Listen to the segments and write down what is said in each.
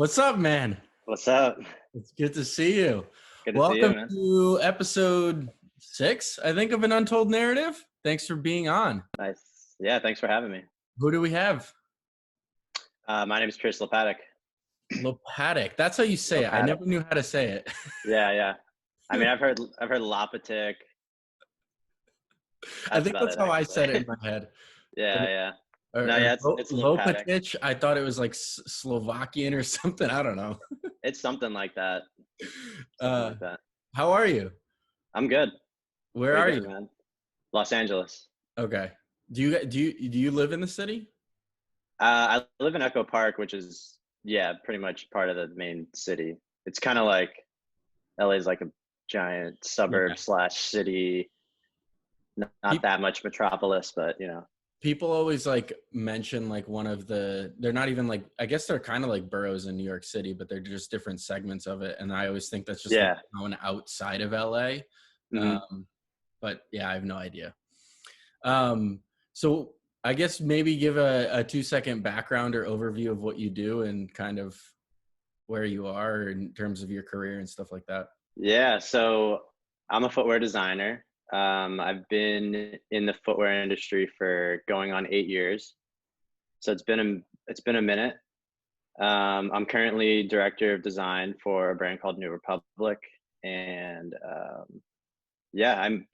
What's up, man? What's up? It's good to see you. Good to see you, Welcome man. to episode 6, I think, of An Untold Narrative. Thanks for being on. Nice. Yeah, thanks for having me. Who do we have? My name is Lopatic. Lopatic. That's how you say it. I Lopatic. never knew how to say it. Yeah. I mean, I've heard Lopatic. I That's think about that's it, how I said it in actually. my head. Yeah. Or, No, or yeah, it's Lopatic. Lopatic. I thought it was like Slovakian or something. I don't know. It's something like that. Something Uh, like that. how are you? I'm good. Where Pretty are good, you? man. Los Angeles. Okay. Do you live in the city? I live in Echo Park, which is pretty much part of the main city. It's kind of like LA is like a giant Yeah. suburb slash city. Not that much metropolis, but People always like mention like they're not even like, I guess they're kind of like boroughs in New York City, but they're just different segments of it. And I always think that's just like Yeah. going outside of LA. Mhm. But yeah, I have no idea. So I guess maybe give a 2-second background or overview of what you do and kind of where you are in terms of your career and stuff like that. Yeah, so I'm a footwear designer. I've been in the footwear industry for going on 8 years, so it's been a minute. I'm currently director of design for a brand called New Republic, and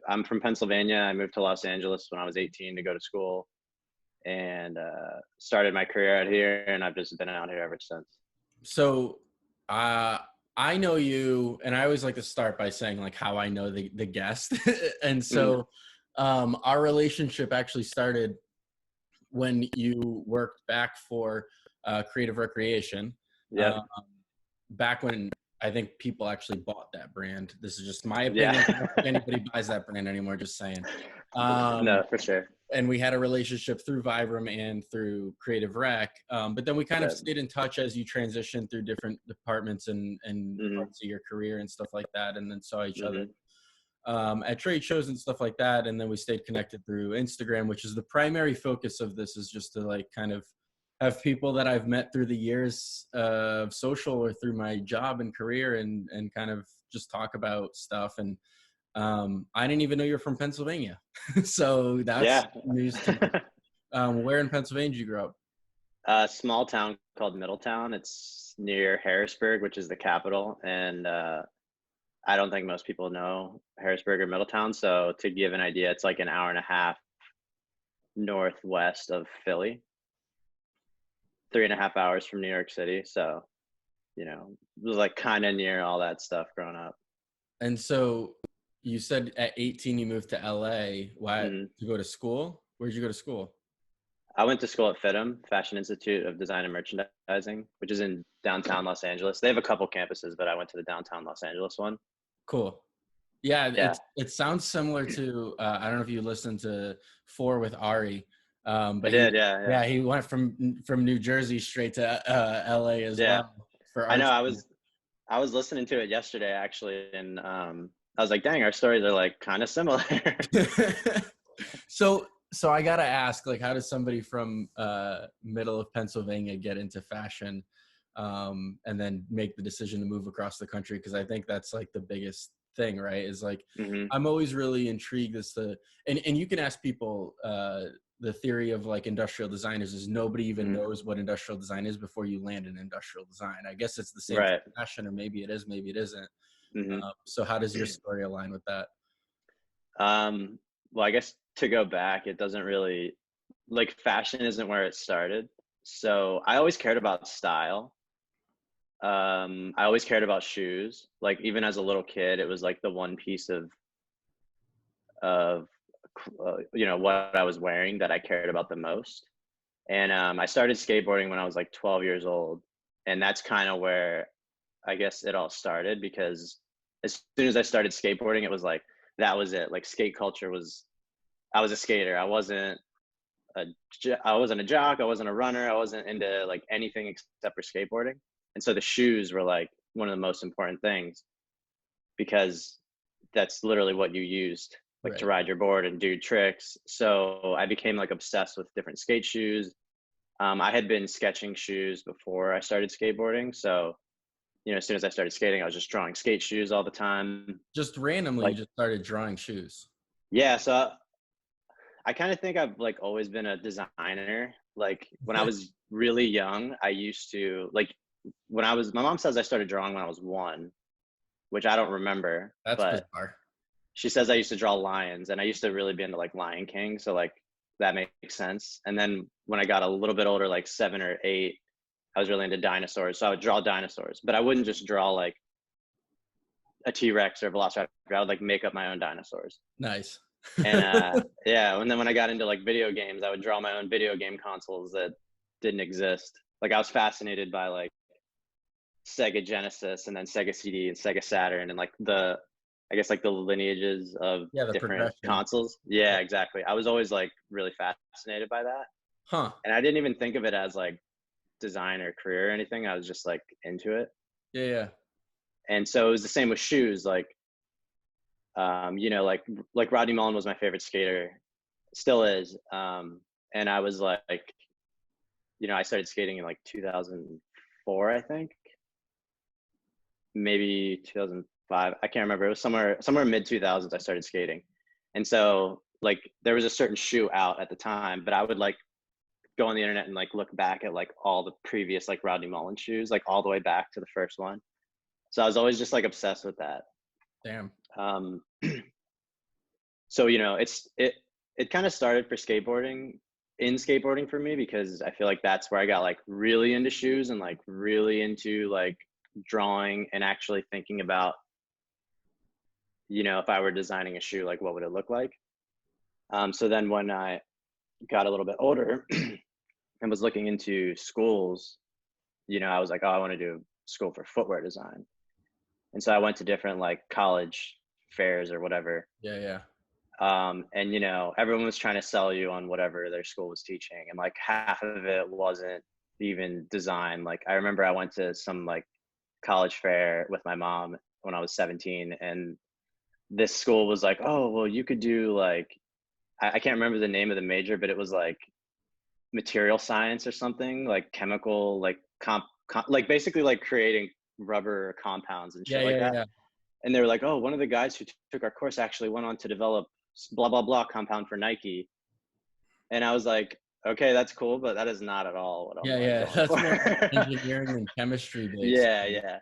I'm from Pennsylvania. I moved to Los Angeles when I was 18 to go to school, and started my career out here, and I've just been out here ever since. So I know you, and I always like to start by saying like how I know the guest. And Mhm. so our relationship actually started when you worked back for Creative Recreation. Yep. Um, Back when I think people actually bought that brand. This is just my opinion. I don't Yeah. think anybody buys that brand anymore, just saying. No, for sure. And we had a relationship through Vibram and through Creative Rec. But then we kind of Yep. stayed in touch as you transitioned through different departments and Mhm. parts of your career and stuff like that, and then saw each other Mhm. at trade shows and stuff like that. And then we stayed connected through Instagram, which is the primary focus of this, is just to like kind of have people that I've met through the years of social or through my job and career and kind of just talk about stuff. And I didn't even know you're from Pennsylvania. So that's Yeah. news to me. Where in Pennsylvania did you grow up? A small town called Middletown. It's near Harrisburg, which is the capital, and I don't think most people know Harrisburg or Middletown. So to give an idea, it's like an hour and a half northwest of Philly, 3.5 hours from New York City. So it was like kind of near all that stuff growing up. And so you said at 18 you moved to LA. Why? Hmm. To go to school? Where'd you go to school? I went to school at FITM, Fashion Institute of Design and Merchandising, which is in downtown Los Angeles. They have a couple campuses, but I went to the downtown Los Angeles one. Cool. Yeah, Yeah, it sounds similar to I don't know if you listened to Four with Ari, I but did. Yeah. he went from New Jersey straight to LA as Yeah. well for I know. art. I was listening to it yesterday actually, and I was like, "Dang, our stories are like kind of similar." So I gotta ask, like, how does somebody from middle of Pennsylvania get into fashion, and then make the decision to move across the country? Because I think that's like the biggest thing, right? Is like Hmm. I'm always really intrigued as to, and you can ask people. The theory of like industrial designers is nobody even Hmm. knows what industrial design is before you land in industrial design. I guess it's the same for Right. fashion, or maybe it is, maybe it isn't. Hmm. So how does your story align with that? Well, I guess to go back, it doesn't really like fashion isn't where it started. So I always cared about style. I always cared about shoes. Like even as a little kid, it was like the one piece of what I was wearing that I cared about the most. And I started skateboarding when I was like 12 years old, and that's kind of where I guess it all started because as soon as I started skateboarding, it was like that was it. Like skate culture was. I was a skater. A I wasn't a jock. I wasn't a runner. I wasn't into like anything except for skateboarding. And so the shoes were like one of the most important things because that's literally what you used like to Right. ride your board and do tricks. So I became like obsessed with different skate shoes. I had been sketching shoes before I started skateboarding. So, as soon as I started skating, I was just drawing skate shoes all the time. Just randomly, you Like, just started drawing shoes. yeah. So I kind of think I've like always been a designer. Like when I was really young, I used to like my mom says I started drawing when I was 1, which I don't remember, That's but bizarre. she says I used to draw lions, and I used to really be into like Lion King. So like that makes sense. And then when I got a little bit older, like 7 or 8, I was really into dinosaurs. So I would draw dinosaurs, but I wouldn't just draw like a T-Rex or a Velociraptor. I would like make up my own dinosaurs. Nice. And yeah, and then when I got into like video games, I would draw my own video game consoles that didn't exist. Like I was fascinated by like Sega Genesis and then Sega CD and Sega Saturn and like I guess like the lineages of Yeah, the different progression. consoles. Yeah, exactly. I was always like really fascinated by that. Huh. And I didn't even think of it as like design or career or anything. I was just like into it. Yeah, yeah. And so it was the same with shoes. Like, like Rodney Mullen was my favorite skater, still is. And I was like, I started skating in like 2004, I think, maybe 2005. I can't remember. It was somewhere mid 2000s. I started skating, and so like there was a certain shoe out at the time, but I would like go on the internet and like look back at like all the previous like Rodney Mullen shoes, like all the way back to the first one. So I was always just like obsessed with that. Damn. Um, so it kind of started in skateboarding for me, because I feel like that's where I got like really into shoes and like really into like drawing and actually thinking about, if I were designing a shoe, like what would it look like? So then when I got a little bit older and was looking into schools, I was like, oh, I want to do school for footwear design. And so I went to different like college fairs or whatever. Yeah, yeah. And everyone was trying to sell you on whatever their school was teaching, and like half of it wasn't even design. Like I remember I went to some like college fair with my mom when I was 17, and this school was like, oh well, you could do like, I can't remember the name of the major, but it was like material science or something, like chemical, like like basically like creating rubber compounds and Yeah, shit like yeah, that. yeah. And they were like, oh, one of the guys who took our course actually went on to develop blah blah blah compound for Nike. And I was like, okay, that's cool, but that is not at all what I'm Yeah, like yeah. going That's for. more like engineering and chemistry based. Yeah, yeah.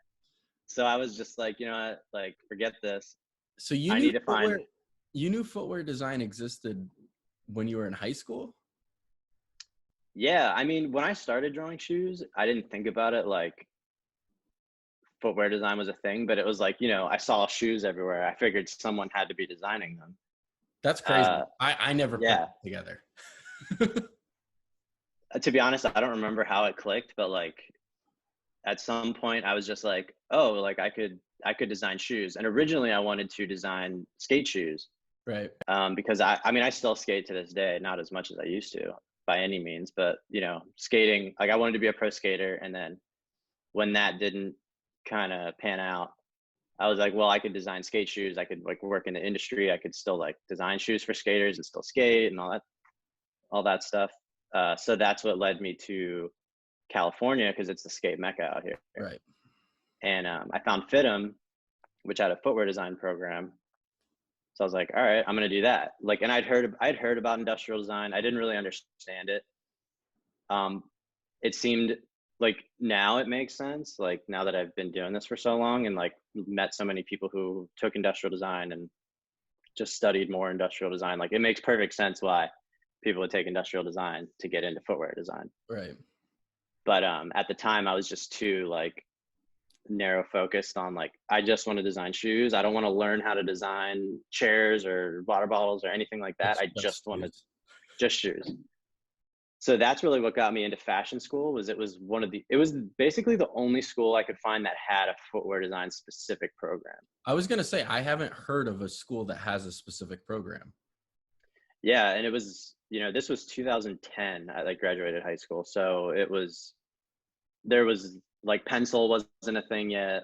So I was just like, what, like forget this. So I need to find. you knew footwear design existed when you were in high school? Yeah, I mean, when I started drawing shoes, I didn't think about it like footwear design was a thing, but it was like, I saw shoes everywhere. I figured someone had to be designing them. That's crazy. I never put Yeah. it together. To be honest, I don't remember how it clicked, but like at some point I was just like, oh, like I could design shoes. And originally I wanted to design skate shoes. Right. Because I mean, I still skate to this day, not as much as I used to by any means, but skating, like I wanted to be a pro skater. And then when that didn't kind of pan out, I was like, well, I could design skate shoes. I could like work in the industry. I could still like design shoes for skaters and still skate and all that stuff. So that's what led me to California, because it's the skate mecca out here. Right. And I found FITM, which had a footwear design program. So I was like, all right, I'm going to do that. Like, and I'd heard about industrial design. I didn't really understand it. It seemed like now it makes sense. Like now that I've been doing this for so long and like met so many people who took industrial design and just studied more industrial design, like it makes perfect sense why people would take industrial design to get into footwear design. Right. But at the time I was just too like narrow focused on like, I just want to design shoes. I don't want to learn how to design chairs or water bottles or anything like that. I just wanted just shoes. So that's really what got me into fashion school. It was basically the only school I could find that had a footwear design specific program. I was going to say, I haven't heard of a school that has a specific program. Yeah. And it was, this was 2010. I like graduated high school. So there was like pencil wasn't a thing yet.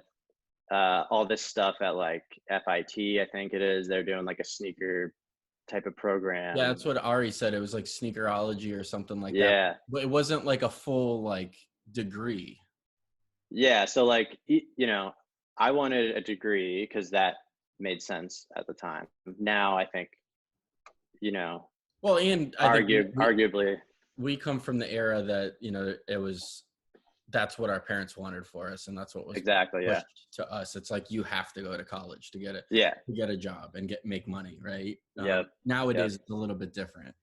All this stuff at like FIT, I think it is, they're doing like a sneaker type of Yeah, program. that's what Ari said. It was like sneakerology or something like that. Yeah. But it wasn't like a full like degree. Yeah. So like, you know, I wanted a degree because that made sense at the time. Now I think, you know, Well, and I think arguably. we come from the era that, you know, it was, that's what our parents wanted for us, and that's what was Exactly. Yeah. pushed to us. It's like you have to go to college to Yeah. get a job and make money, right? Yep. Yep. Nowadays it's a little bit different.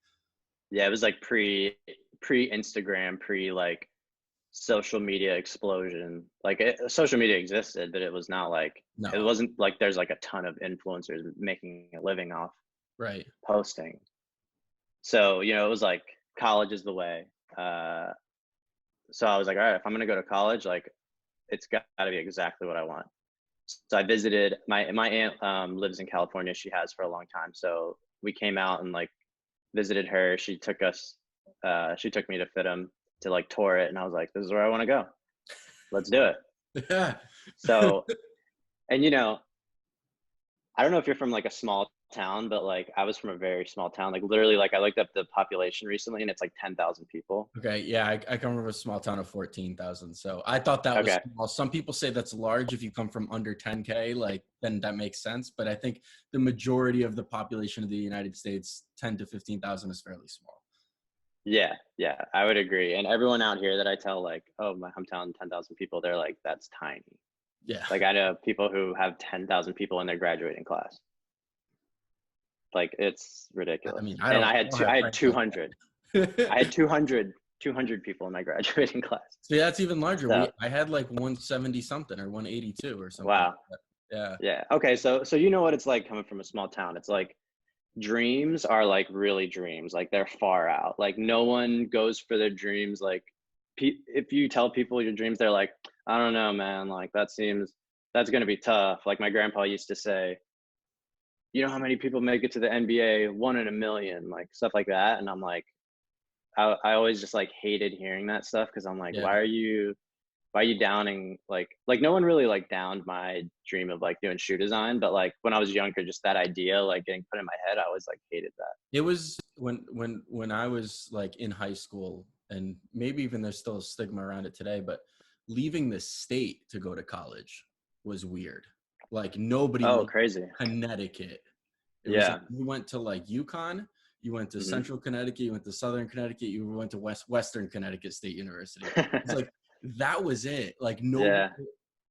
Yeah. It was like pre Instagram, pre like social media explosion. Like social media existed, but it was not like, it No, wasn't like there's like a ton of influencers making a living off right. posting. So, you know, it was like college is the way. So I was like, all right, if I'm going to go to college, like it's got to be exactly what I want. So I visited my aunt lives in California. She has for a long time. So we came out and like visited her. She took me to FITM to like tour it. And I was like, this is where I want to go. Let's do it. Yeah. So, and you know, I don't know if you're from like a small town, but like I was from a very small town. Like literally, like I looked up the population recently and it's like 10,000 people. Okay. Yeah. I come from a small town of 14,000. So I thought that was Okay. small. Some people say that's large if you come from under 10K, like then that makes sense. But I think the majority of the population of the United States, 10 to 15,000 is fairly small. Yeah. Yeah. I would agree. And everyone out here that I tell like, oh, my hometown, 10,000 people, they're like, that's tiny. Yeah. Like I know people who have 10,000 people in their graduating class. Like it's ridiculous. I mean, And I don't have I had friends like 200. I that. had 200 people in my graduating class. See, that's even larger. So, I had like 170 something or 182 or something like wow. that. Yeah. Yeah. Okay. So you know what it's like coming from a small town. It's like dreams are like really dreams. Like they're far out. Like no one goes for their dreams. Like if you tell people your dreams, they're like, I don't know, man. Like that's going to be tough. Like my grandpa used to say, you know how many people make it to the NBA? 1 in a million, like stuff like that. And I'm like, I always just like hated hearing that stuff because I'm like, Yeah. why are you downing like no one really like downed my dream of like doing shoe design, but like when I was younger, just that idea like getting put in my head, I always like hated that. It was when I was like in high school, and maybe even there's still a stigma around it today, but leaving the state to go to college was weird. Like nobody Oh, went crazy. to Connecticut. It was Yeah. like you went to like UConn, you went to Mm-hmm. Central Connecticut, you went to Southern Connecticut, you went to Western Connecticut State University. It's like that was it. Like nobody Yeah.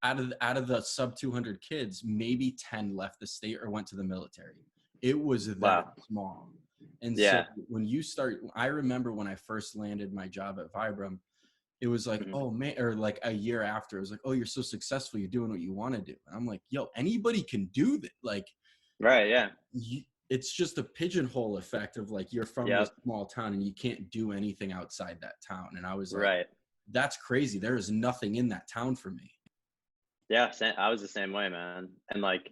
out of the sub 200 kids, maybe 10 left the state or went to the military. It was that Wow. small. And Yeah. so when you start, I remember when I first landed my job at Vibram, it was like, Mm-hmm. oh man, or like a year after, it was like, oh, you're so successful, you're doing what you want to do. And I'm like, yo, anybody can do that. Like, Right. Yeah. it's just a pigeonhole effect of like, you're from this Yep. small town and you can't do anything outside that town. And I was like, Right. that's crazy. There is nothing in that town for me. Yeah. I was the same way, man. And like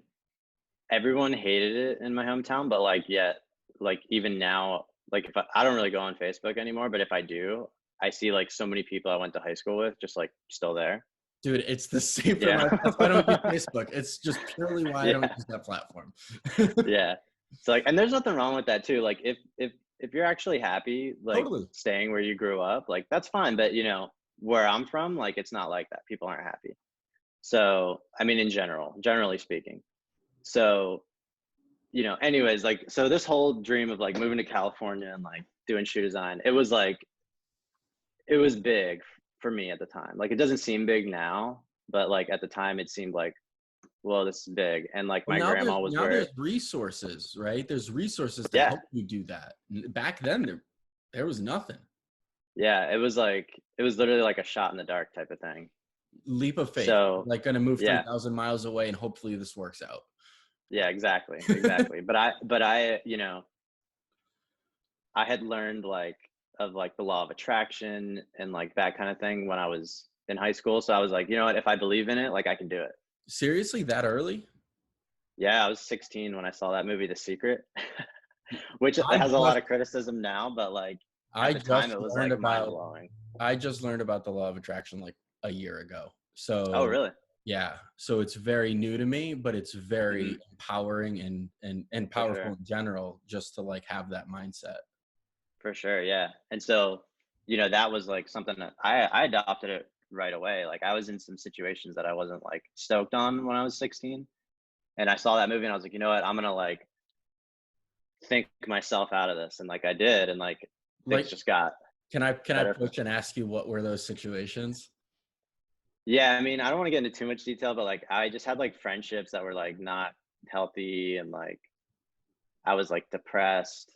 everyone hated it in my hometown, but like yet like even now, like if I don't really go on Facebook anymore, but if I do, I see like so many people I went to high school with just like still there. Dude, it's the same for Yeah. that's why I don't use Facebook. It's just purely why I don't Yeah. use that platform. Yeah. So like, and there's nothing wrong with that too. Like if you're actually happy, like Totally. staying where you grew up, like that's fine. But you know, where I'm from, like it's not like that. People aren't happy. So, I mean, in generally speaking. So, you know, anyways, like, so this whole dream of like moving to California and like doing shoe design, it was big for me at the time. Like, it doesn't seem big now, but like at the time it seemed like, well, this is big. And like Well, my grandma was where, there's resources, right? There's resources to yeah, help you do that. Back then, there was nothing. yeah, it was literally like a shot in the dark type of thing. Leap of faith. So, Like, gonna move yeah, 3,000 miles away, and hopefully this works out. yeah, exactly. But you know, I had learned like of like the law of attraction and like that kind of thing when I was in high school. So I was like, you know what, if I believe in it, like I can do it. Seriously, that early? Yeah, I was 16 when I saw that movie, The Secret, which I has a lot just of criticism now, but like at I the time just it was learned like mind about blowing. I just learned about the law of attraction like a year ago. Oh, So really? Yeah. So it's very new to me, but it's Hmm. very empowering and For powerful sure. in general just to like have that mindset. For sure, yeah. And so, that was like something that I adopted it right away. Like I was in some situations that I wasn't like stoked on when I was 16. And I saw that movie and I was like, you know what, I'm gonna like think myself out of this. And like I did, and like things Like, just got can I better. push and ask you what were those situations? Yeah, I mean, I don't want to get into too much detail, but like I just had like friendships that were like not healthy, and like I was like depressed.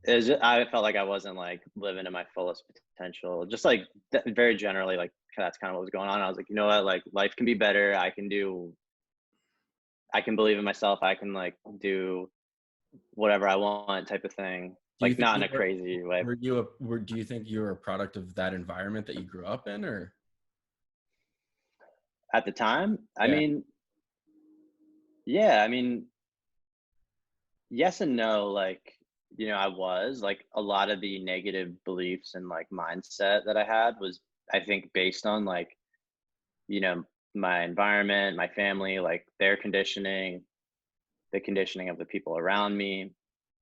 I felt like I wasn't like living to my fullest potential. Just like very generally, like that's kind of what was going on. I was like, you know what, like life can be better. I can believe in myself. I can like do whatever I want, type of thing. Do you Like think not in you a crazy way. do you think you were a product of that environment that you grew up in, or? At the time, I Yeah. mean, yeah, I mean, yes and no. Like, I was like a lot of the negative beliefs and like mindset that I had was, I think, based on like, you know, my environment, my family, like their conditioning, the conditioning of the people around me,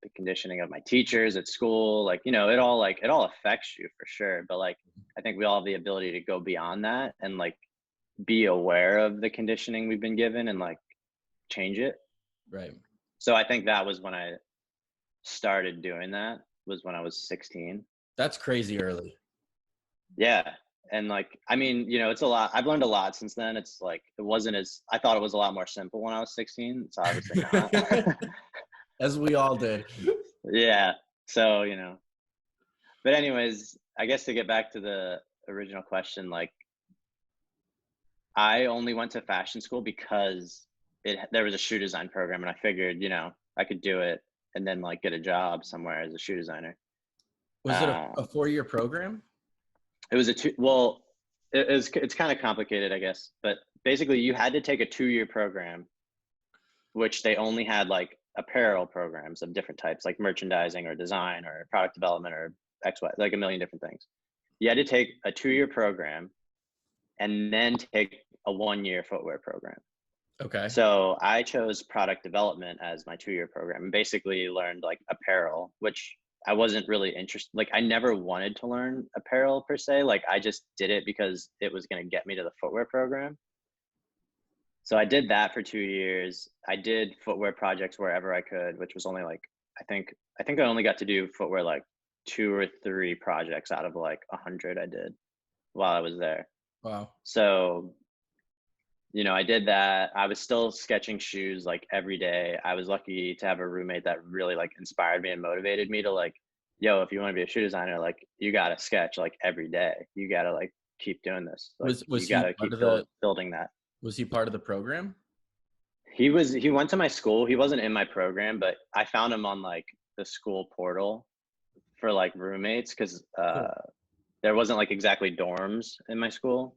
the conditioning of my teachers at school. Like, it all affects you for sure. But like, I think we all have the ability to go beyond that and like be aware of the conditioning we've been given and like change it. Right. So I think that was when I started doing that, was when I was 16. That's crazy early. Yeah. And like, I mean, it's a lot. I've learned a lot since then. It's like, it wasn't as, I thought it was a lot more simple when I was 16. It's obviously not. As we all did. Yeah. So, but anyways, I guess to get back to the original question, like I only went to fashion school because there was a shoe design program, and I figured, I could do it and then like get a job somewhere as a shoe designer. Was it a Um, 4-year program? it was a two, well, it's kind of complicated, I guess, but basically you had to take a 2-year program, which they only had like apparel programs of different types, like merchandising or design or product development or XY, like a million different things. You had to take a 2-year program and then take a 1-year footwear program. Okay. So I chose product development as my 2-year program and basically learned like apparel, which I wasn't really interested. Like I never wanted to learn apparel per se. Like I just did it because it was going to get me to the footwear program. So I did that for 2 years. I did footwear projects wherever I could, which was only like, I think I only got to do footwear like 2 or 3 projects out of like 100 I did while I was there. Wow. So I did that. I was still sketching shoes like every day. I was lucky to have a roommate that really like inspired me and motivated me to like, yo, if you want to be a shoe designer, like you gotta sketch like every day. You gotta like keep doing this. Like Was you he gotta part keep of the building that. was he part of the program? He went to my school. He wasn't in my program, but I found him on like the school portal for like roommates because Cool. there wasn't like exactly dorms in my school,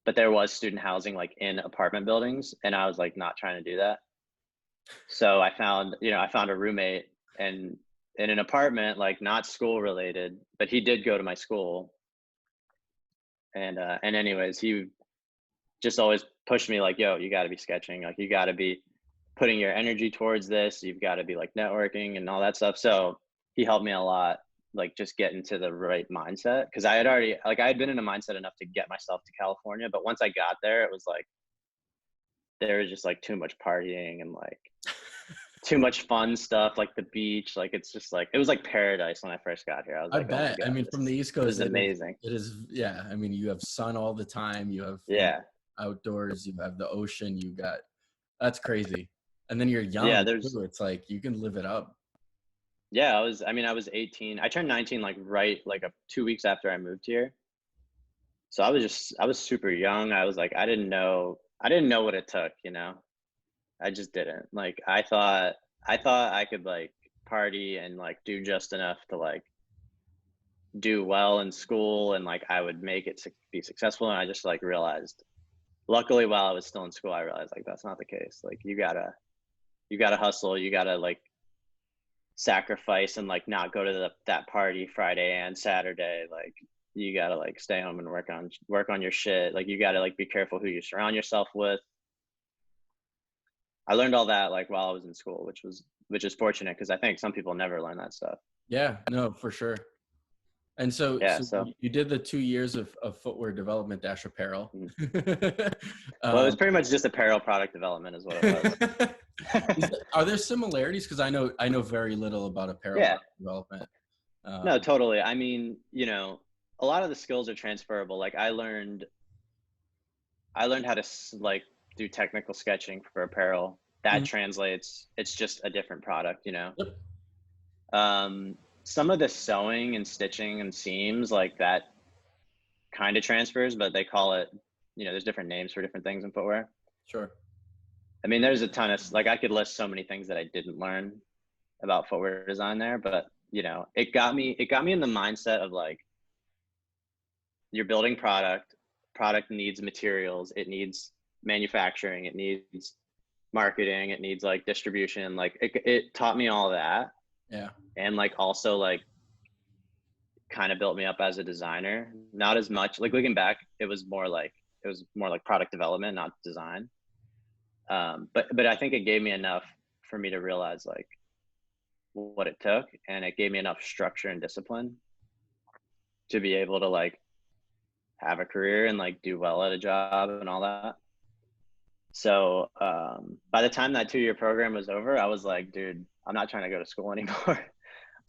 but there was student housing like in apartment buildings, and I was like not trying to do that. So I found a roommate and in an apartment, like not school related, but he did go to my school. And anyways, he just always pushed me like, yo, you got to be sketching. Like you got to be putting your energy towards this. You've got to be like networking and all that stuff. So he helped me a lot, like just get into the right mindset. Cause I had been in a mindset enough to get myself to California. But once I got there, it was like, there was just like too much partying and like too much fun stuff, like the beach. Like it's just like, it was like paradise when I first got here. I was I like, oh my bet. I God, mean, from the East this is Coast, amazing. yeah. I mean, you have sun all the time. You have, Yeah. outdoors. You have the ocean. That's crazy. And then you're Yeah. young too. It's like you can live it up. Yeah. I was 18. I turned 19, like right, like 2 weeks after I moved here. So I was super young. I was like, I didn't know what it took. I just didn't. Like, I thought I could like party and like do just enough to like do well in school and like I would make it be successful. And I just like realized, luckily while I was still in school, I realized like that's not the case. Like you gotta hustle. You gotta like sacrifice and like not go to that party Friday and Saturday. Like you gotta like stay home and work on your shit. Like you gotta like be careful who you surround yourself with. I learned all that like while I was in school, which is fortunate because I think some people never learn that stuff. Yeah, no, for sure. And so, Yeah, so so you did the 2 years of footwear development dash apparel. mhm. Well, it was um, pretty much just apparel product development is what it was. are there similarities? Because I know very little about apparel Yeah, product development. no, Um, totally. I mean, a lot of the skills are transferable. Like I learned how to like do technical sketching for apparel. That mhm, translates. It's just a different product. yep, Um, some of the sewing and stitching and seams like that kind of transfers, but they call it, there's different names for different things in footwear. sure. I mean, there's a ton of like I could list so many things that I didn't learn about footwear design there, but it got me in the mindset of like you're building product needs materials, it needs manufacturing, it needs marketing, it needs like distribution. Like it taught me all that, Yeah, and like also like kind of built me up as a designer. Not as much like looking back, it was more like product development, not design. But I think it gave me enough for me to realize like what it took, and it gave me enough structure and discipline to be able to like have a career and like do well at a job and all that. So by the time that 2 year program was over, I was like, dude, I'm not trying to go to school anymore. like,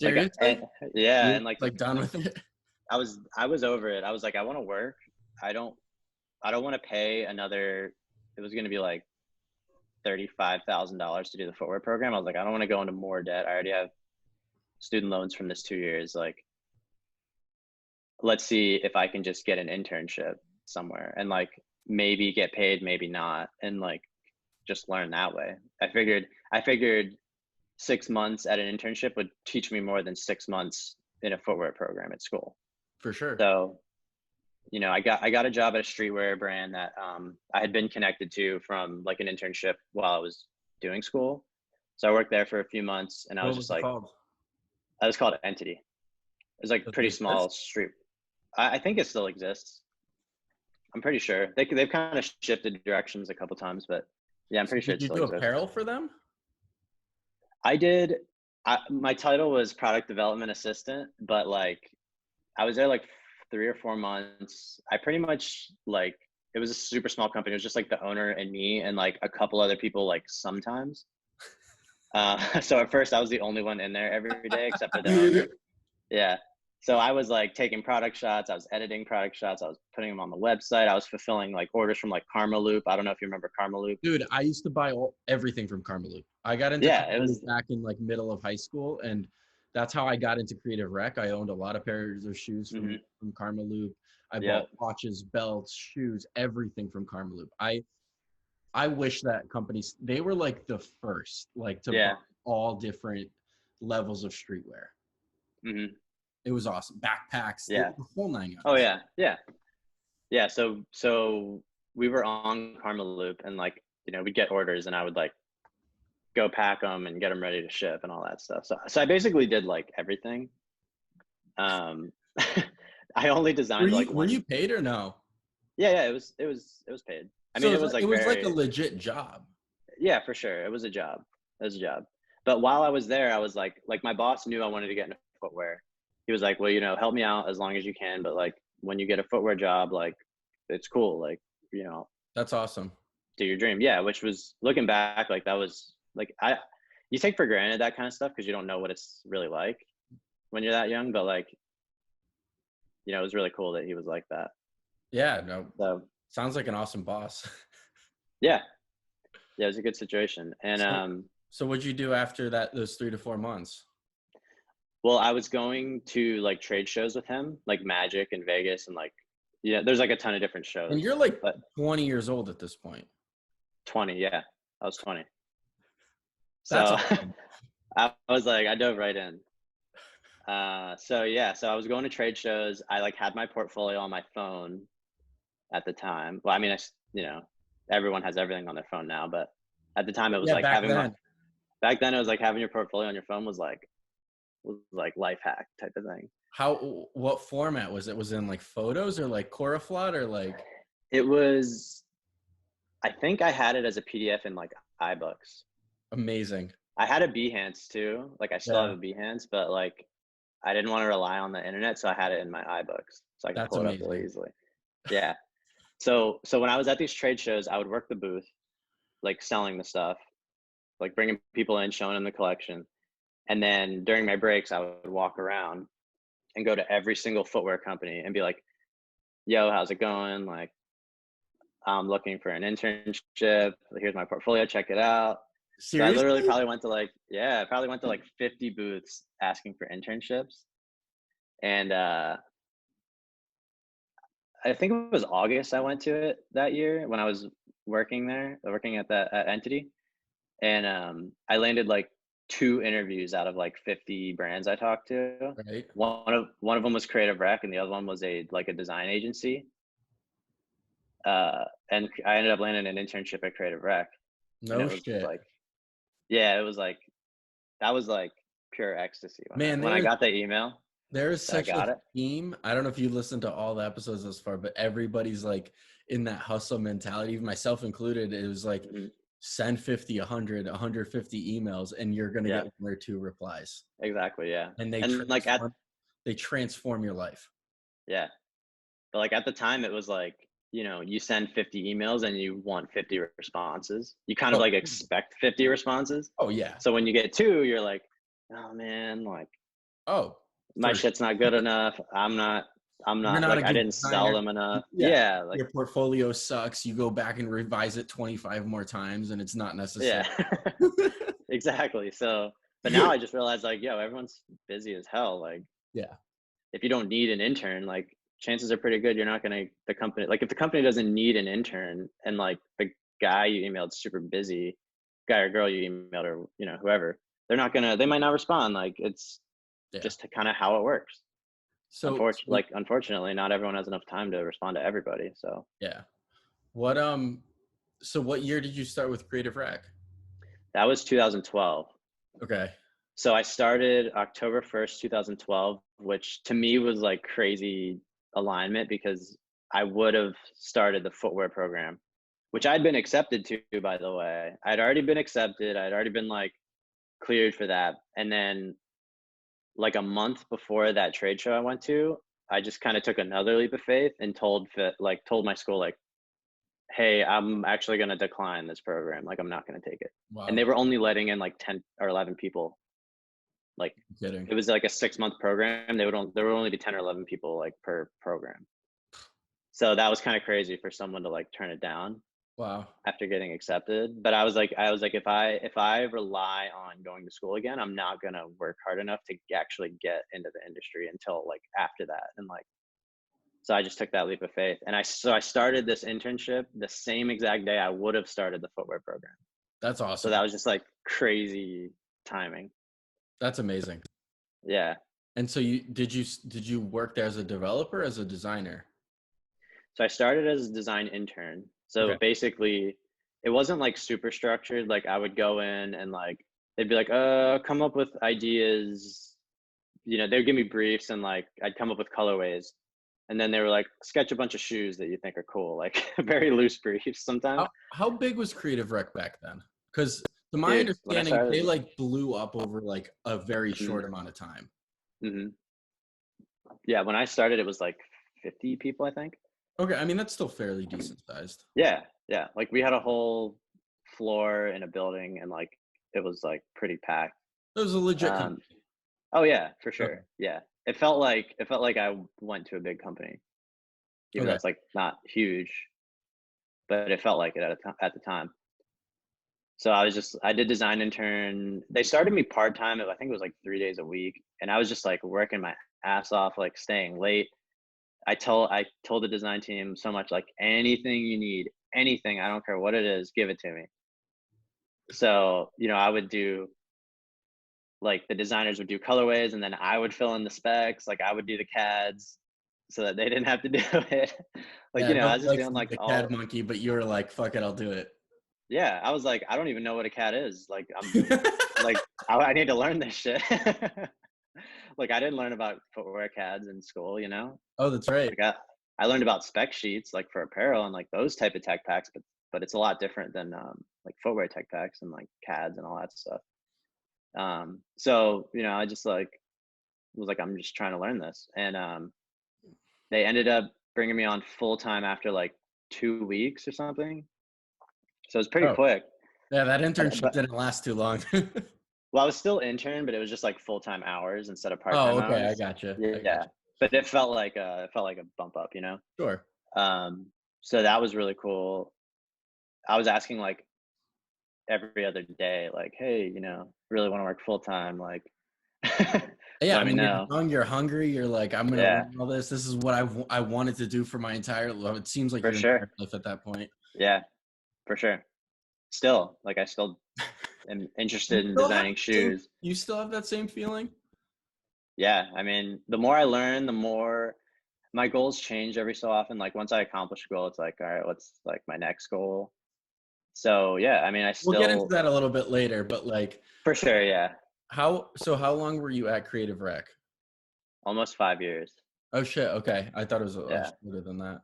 seriously, yeah, you're and like like done with it. I was over it. I was like, I want to work. I don't I don't want to pay another. It was going to be like $35,000 to do the footwear program. I was like, I don't want to go into more debt. I already have student loans from this 2 years. Like, let's see if I can just get an internship somewhere and like maybe get paid, maybe not, and like just learn that way. I figured 6 months at an internship would teach me more than 6 months in a footwear program at school. For sure. So, I got a job at a streetwear brand that I had been connected to from like an internship while I was doing school. So I worked there for a few months, and I was What was just it like, called? I was called Entity. It was like Does it pretty small exist? street. I think it still exists. I'm pretty sure they've kind of shifted directions a couple times, but yeah, I'm So pretty sure did it you still do exists. apparel for them? I did. My title was product development assistant, but like I was there like 3 or 4 months. I pretty much like it was a super small company. It was just like the owner and me and like a couple other people like sometimes. So at first I was the only one in there every day except for the owner. Yeah. So I was like taking product shots. I was editing product shots. I was putting them on the website. I was fulfilling like orders from like Karma Loop. I don't know if you remember Karma Loop. Dude, I used to buy everything from Karma Loop. I got into Yeah, Karma it Loop was. back in like middle of high school, and that's how I got into Creative Rec. I owned a lot of pairs of shoes from Karma Loop. I Yeah. bought watches, belts, shoes, everything from Karma Loop. I wish that companies they were like the first like to buy Yeah. all different levels of streetwear. hmm It was awesome. Backpacks, Yeah. the whole nine Oh yards. yeah. Yeah. Yeah. So we were on Karma Loop, and like we'd get orders, and I would like go pack them and get them ready to ship and all that stuff. So I basically did like everything. Um, I only Were designed you like were one. you paid or no? Yeah, yeah, it was paid. I mean, So it was it like was like a very. legit job. Yeah, for sure. It was a job. It was a job. But while I was there, I was like my boss knew I wanted to get into footwear. He was like, well, help me out as long as you can, but like when you get a footwear job, like it's cool. Like, That's awesome. do your dream. Yeah, which was looking back, like that was like you take for granted that kind of stuff because you don't know what it's really like when you're that young, but like, it was really cool that he was like that. Yeah, no. So Sounds like an awesome boss. yeah, yeah, it was a good situation. And So so what'd you do after that those 3 to 4 months? well, I was going to like trade shows with him, like Magic in Vegas, and like, there's like a ton of different And shows. you're like But 20 years old at this point. 20, yeah, I was 20. That's So awesome. I was like, I dove right in. So yeah, so I was going to trade shows. I like had my portfolio on my phone at the time. Well, I mean, everyone has everything on their phone now, but at the time it was Yeah, like back then. back then it was like having your portfolio on your phone was like life hack type of thing. What format was it? Was it in like photos or like Coraflot or like? It was, I think I had it as a PDF in like iBooks. Amazing. I had a Behance too. Like I still have Yeah, a Behance, but like I didn't want to rely on the internet, so I had it in my iBooks, so I could that's pull it up really amazing. easily. Yeah. So when I was at these trade shows, I would work the booth, like selling the stuff, like bringing people in, showing them the collection, and then during my breaks, I would walk around and go to every single footwear company and be like, "Yo, how's it going? Like, I'm looking for an internship. Here's my portfolio. Check it out." So I literally Seriously? probably went to like, yeah, I probably went to like 50 booths asking for internships. And I think it was August I went to it that year when I was working there, working at that entity. And I landed like 2 interviews out of like 50 brands I talked to. Right. One of them was Creative Rec, and the other one was a design agency. And I ended up landing an internship at Creative Rec, and No it was shit. like, yeah, it was like that was like pure ecstasy when I Man, when I got the email there is that I such a got it. theme. I don't know if you listened to all the episodes thus far, but everybody's like in that hustle mentality, myself included. It was like Hmm. send 50, 100, 150 emails and you're going to Yeah, get 1 or 2 replies. exactly. Yeah, And and like at they transform your life. yeah, but like at the time, it was like, you send 50 emails and you want 50 responses. You kind of Oh, like expect 50 responses. oh yeah. So when you get two, you're like, oh man, like Oh, my for shit's not good enough. I'm You're not not a like I good didn't sell designer. them enough. Yeah. Yeah, like Your portfolio sucks. You go back and revise it 25 more times and it's not necessary. yeah, exactly. So, but now I just realized like, yo, everyone's busy as hell. Like Yeah. if you don't need an intern, like chances are pretty good you're not gonna the company like if the company doesn't need an intern and like the guy you emailed super busy, guy or girl you emailed or whoever, they might not respond. Like it's Yeah. just kind of how it works. So, Unfortunately, not everyone has enough time to respond to everybody. So yeah. What so what year did you start with Creative Rack? that was 2012. Okay. So I started October 1st, 2012, which to me was like crazy alignment because I would have started the footwear program, which I'd been accepted to, by the way. I'd already been accepted. I'd already been like cleared for that. And then like a month before that trade show I went to, I just kind of took another leap of faith and told my school like, hey, I'm actually going to decline this program. Like I'm not going to take it. And they Wow. were only letting in like 10 or 11 people. Like I'm kidding. it was like a 6-month program. There would only be 10 or 11 people like per program. So that was kind of crazy for someone to like turn it down Wow. after getting accepted. But I was like, if I rely on going to school again, I'm not gonna work hard enough to actually get into the industry until like after that. And like, so I just took that leap of faith. And I started this internship the same exact day I would have started the footwear program. That's So that awesome. was just like crazy timing. That's amazing. Yeah. And so did you work there as a developer, as a designer? So I started as a design intern. So Okay. basically, it wasn't like super structured. Like I would go in and like they'd be like, come up with ideas. They would give me briefs and like I'd come up with colorways. And then they were like, sketch a bunch of shoes that you think are cool, like very loose briefs sometimes. How big was Creative Rec back then? Because to my Dude, when I understanding, they started, like blew up over like a very mm, short amount of time. mm-hmm. Yeah, when I started, it was like 50 people, I think. Okay, I mean that's still fairly decent sized. Yeah, yeah. Like we had a whole floor in a building and like it was like pretty packed. It was a legit Um, company. Oh yeah, for Okay. sure. Yeah. It felt like I went to a big company, even though Okay. it's like not huge, but it felt like it at the time. So I did design intern. They started me part-time. I think it was like 3 days a week. And I was just like working my ass off, like staying late. I told the design team so much, like anything you need, anything, I don't care what it is, give it to me. So, I would do like the designers would do colorways and then I would fill in the specs. Like I would do the CADs so that they didn't have to do it. Like, Yeah, I nobody was just likes doing to be like the CAD all, monkey, but you were like, fuck it, I'll do it. yeah, I was like, I don't even know what a CAD is. Like, I need to learn this shit. Like I didn't learn about footwear CADs in school, you know? Oh, that's right. Like I learned about spec sheets like for apparel and like those type of tech packs, but it's a lot different than like footwear tech packs and like CADs and all that stuff. So, you know, I just like was like, I'm just trying to learn this. And they ended up bringing me on full time after like 2 weeks or something. So it was pretty Oh, quick. yeah, that internship But didn't last too long. well, I was still intern, but it was just like full time hours instead of part Oh, time okay, I hours. gotcha, I Yeah, gotcha. but it felt like a bump up, you know. Sure. Um, so that was really cool. I was asking like every other day, like, hey, you know, really want to work full time, like, Yeah, I let me mean, you're know. young, you're hungry, you're like, "I'm gonna Yeah, learn all this. This is what I wanted to do for my entire life." It seems like for your sure. entire life at that point. Yeah, for sure. Still, like, I still am You interested in still have designing the same shoes. you still have that same feeling? Yeah, I mean, the more I learn, the more my goals change every so often. Like once I accomplish a goal, it's like, all right, what's like my next goal? So yeah, I mean, I We'll get into still that a little bit later, but, like, for sure, yeah, how long were you at Creative Rec? almost 5 years. Oh, shit, okay. I thought it was Yeah, shorter than that.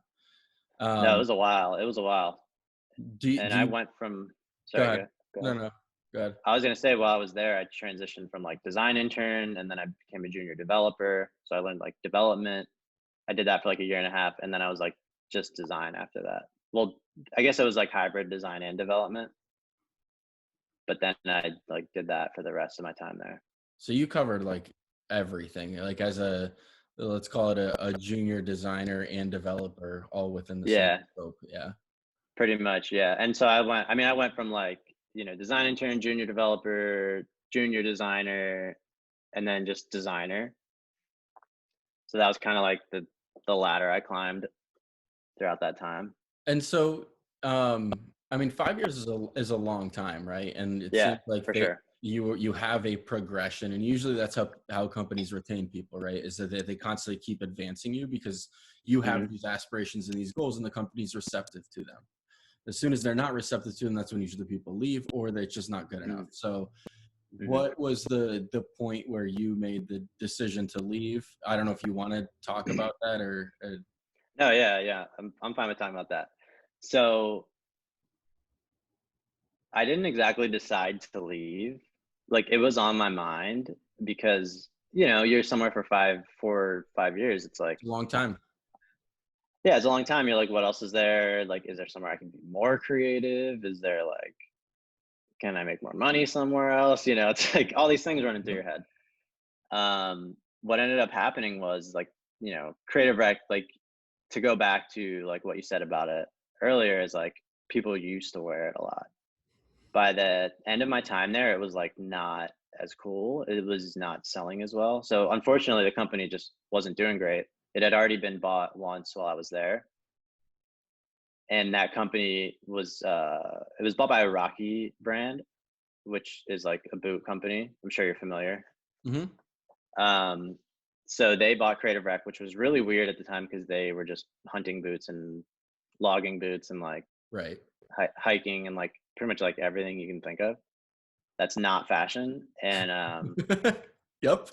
no, it Um, was a while. It was a while, and do I you went from. go Sorry, ahead. go No, ahead. no, go ahead. I was gonna say while I was there, I transitioned from like design intern, and then I became a junior developer. So I learned like development. I did that for like a year and a half, and then I was like just design after that. Well, I guess it was like hybrid design and development, but then I like did that for the rest of my time there. So you covered, like, everything, like, as a let's call it a junior designer and developer all within the same Yeah, scope, yeah. pretty much. Yeah. And so I went from like, you know, design intern, junior developer, junior designer, and then just designer. So that was kind of like the ladder I climbed throughout that time. And so, I mean, 5 years is a long time, right? And it Yeah, seems like for sure. you have a progression, and usually that's how companies retain people, right? Is that they constantly keep advancing you because you have Hmm. these aspirations and these goals, and the company's receptive to them. As soon as they're not receptive to them, that's when usually people leave, or they're just not good enough. Hmm. So, Hmm. what was the point where you made the decision to leave? I don't know if you want to talk about that or No, yeah, yeah. I'm fine with talking about that. So I didn't exactly decide to leave. Like it was on my mind because, you know, you're somewhere for 5 years. It's like, it's a long time. yeah, it's a long time. You're like, what else is there? Like, is there somewhere I can be more creative? Is there like, can I make more money somewhere else? You know, it's like all these things running through your head. What ended up happening was like, you know, creative rec, like to go back to like what you said about it earlier is like people used to wear it a lot. By the end of my time there, it was like not as cool. It was not selling as well. So unfortunately, the company just wasn't doing great. It had already been bought once while I was there, and that company was it was bought by a Rocky brand, which is like a boot company. I'm sure you're familiar. Hmm. Um, so they bought Creative Rec, which was really weird at the time because they were just hunting boots and logging boots and like Right. hiking and like pretty much like everything you can think of. That's not fashion. And Yep.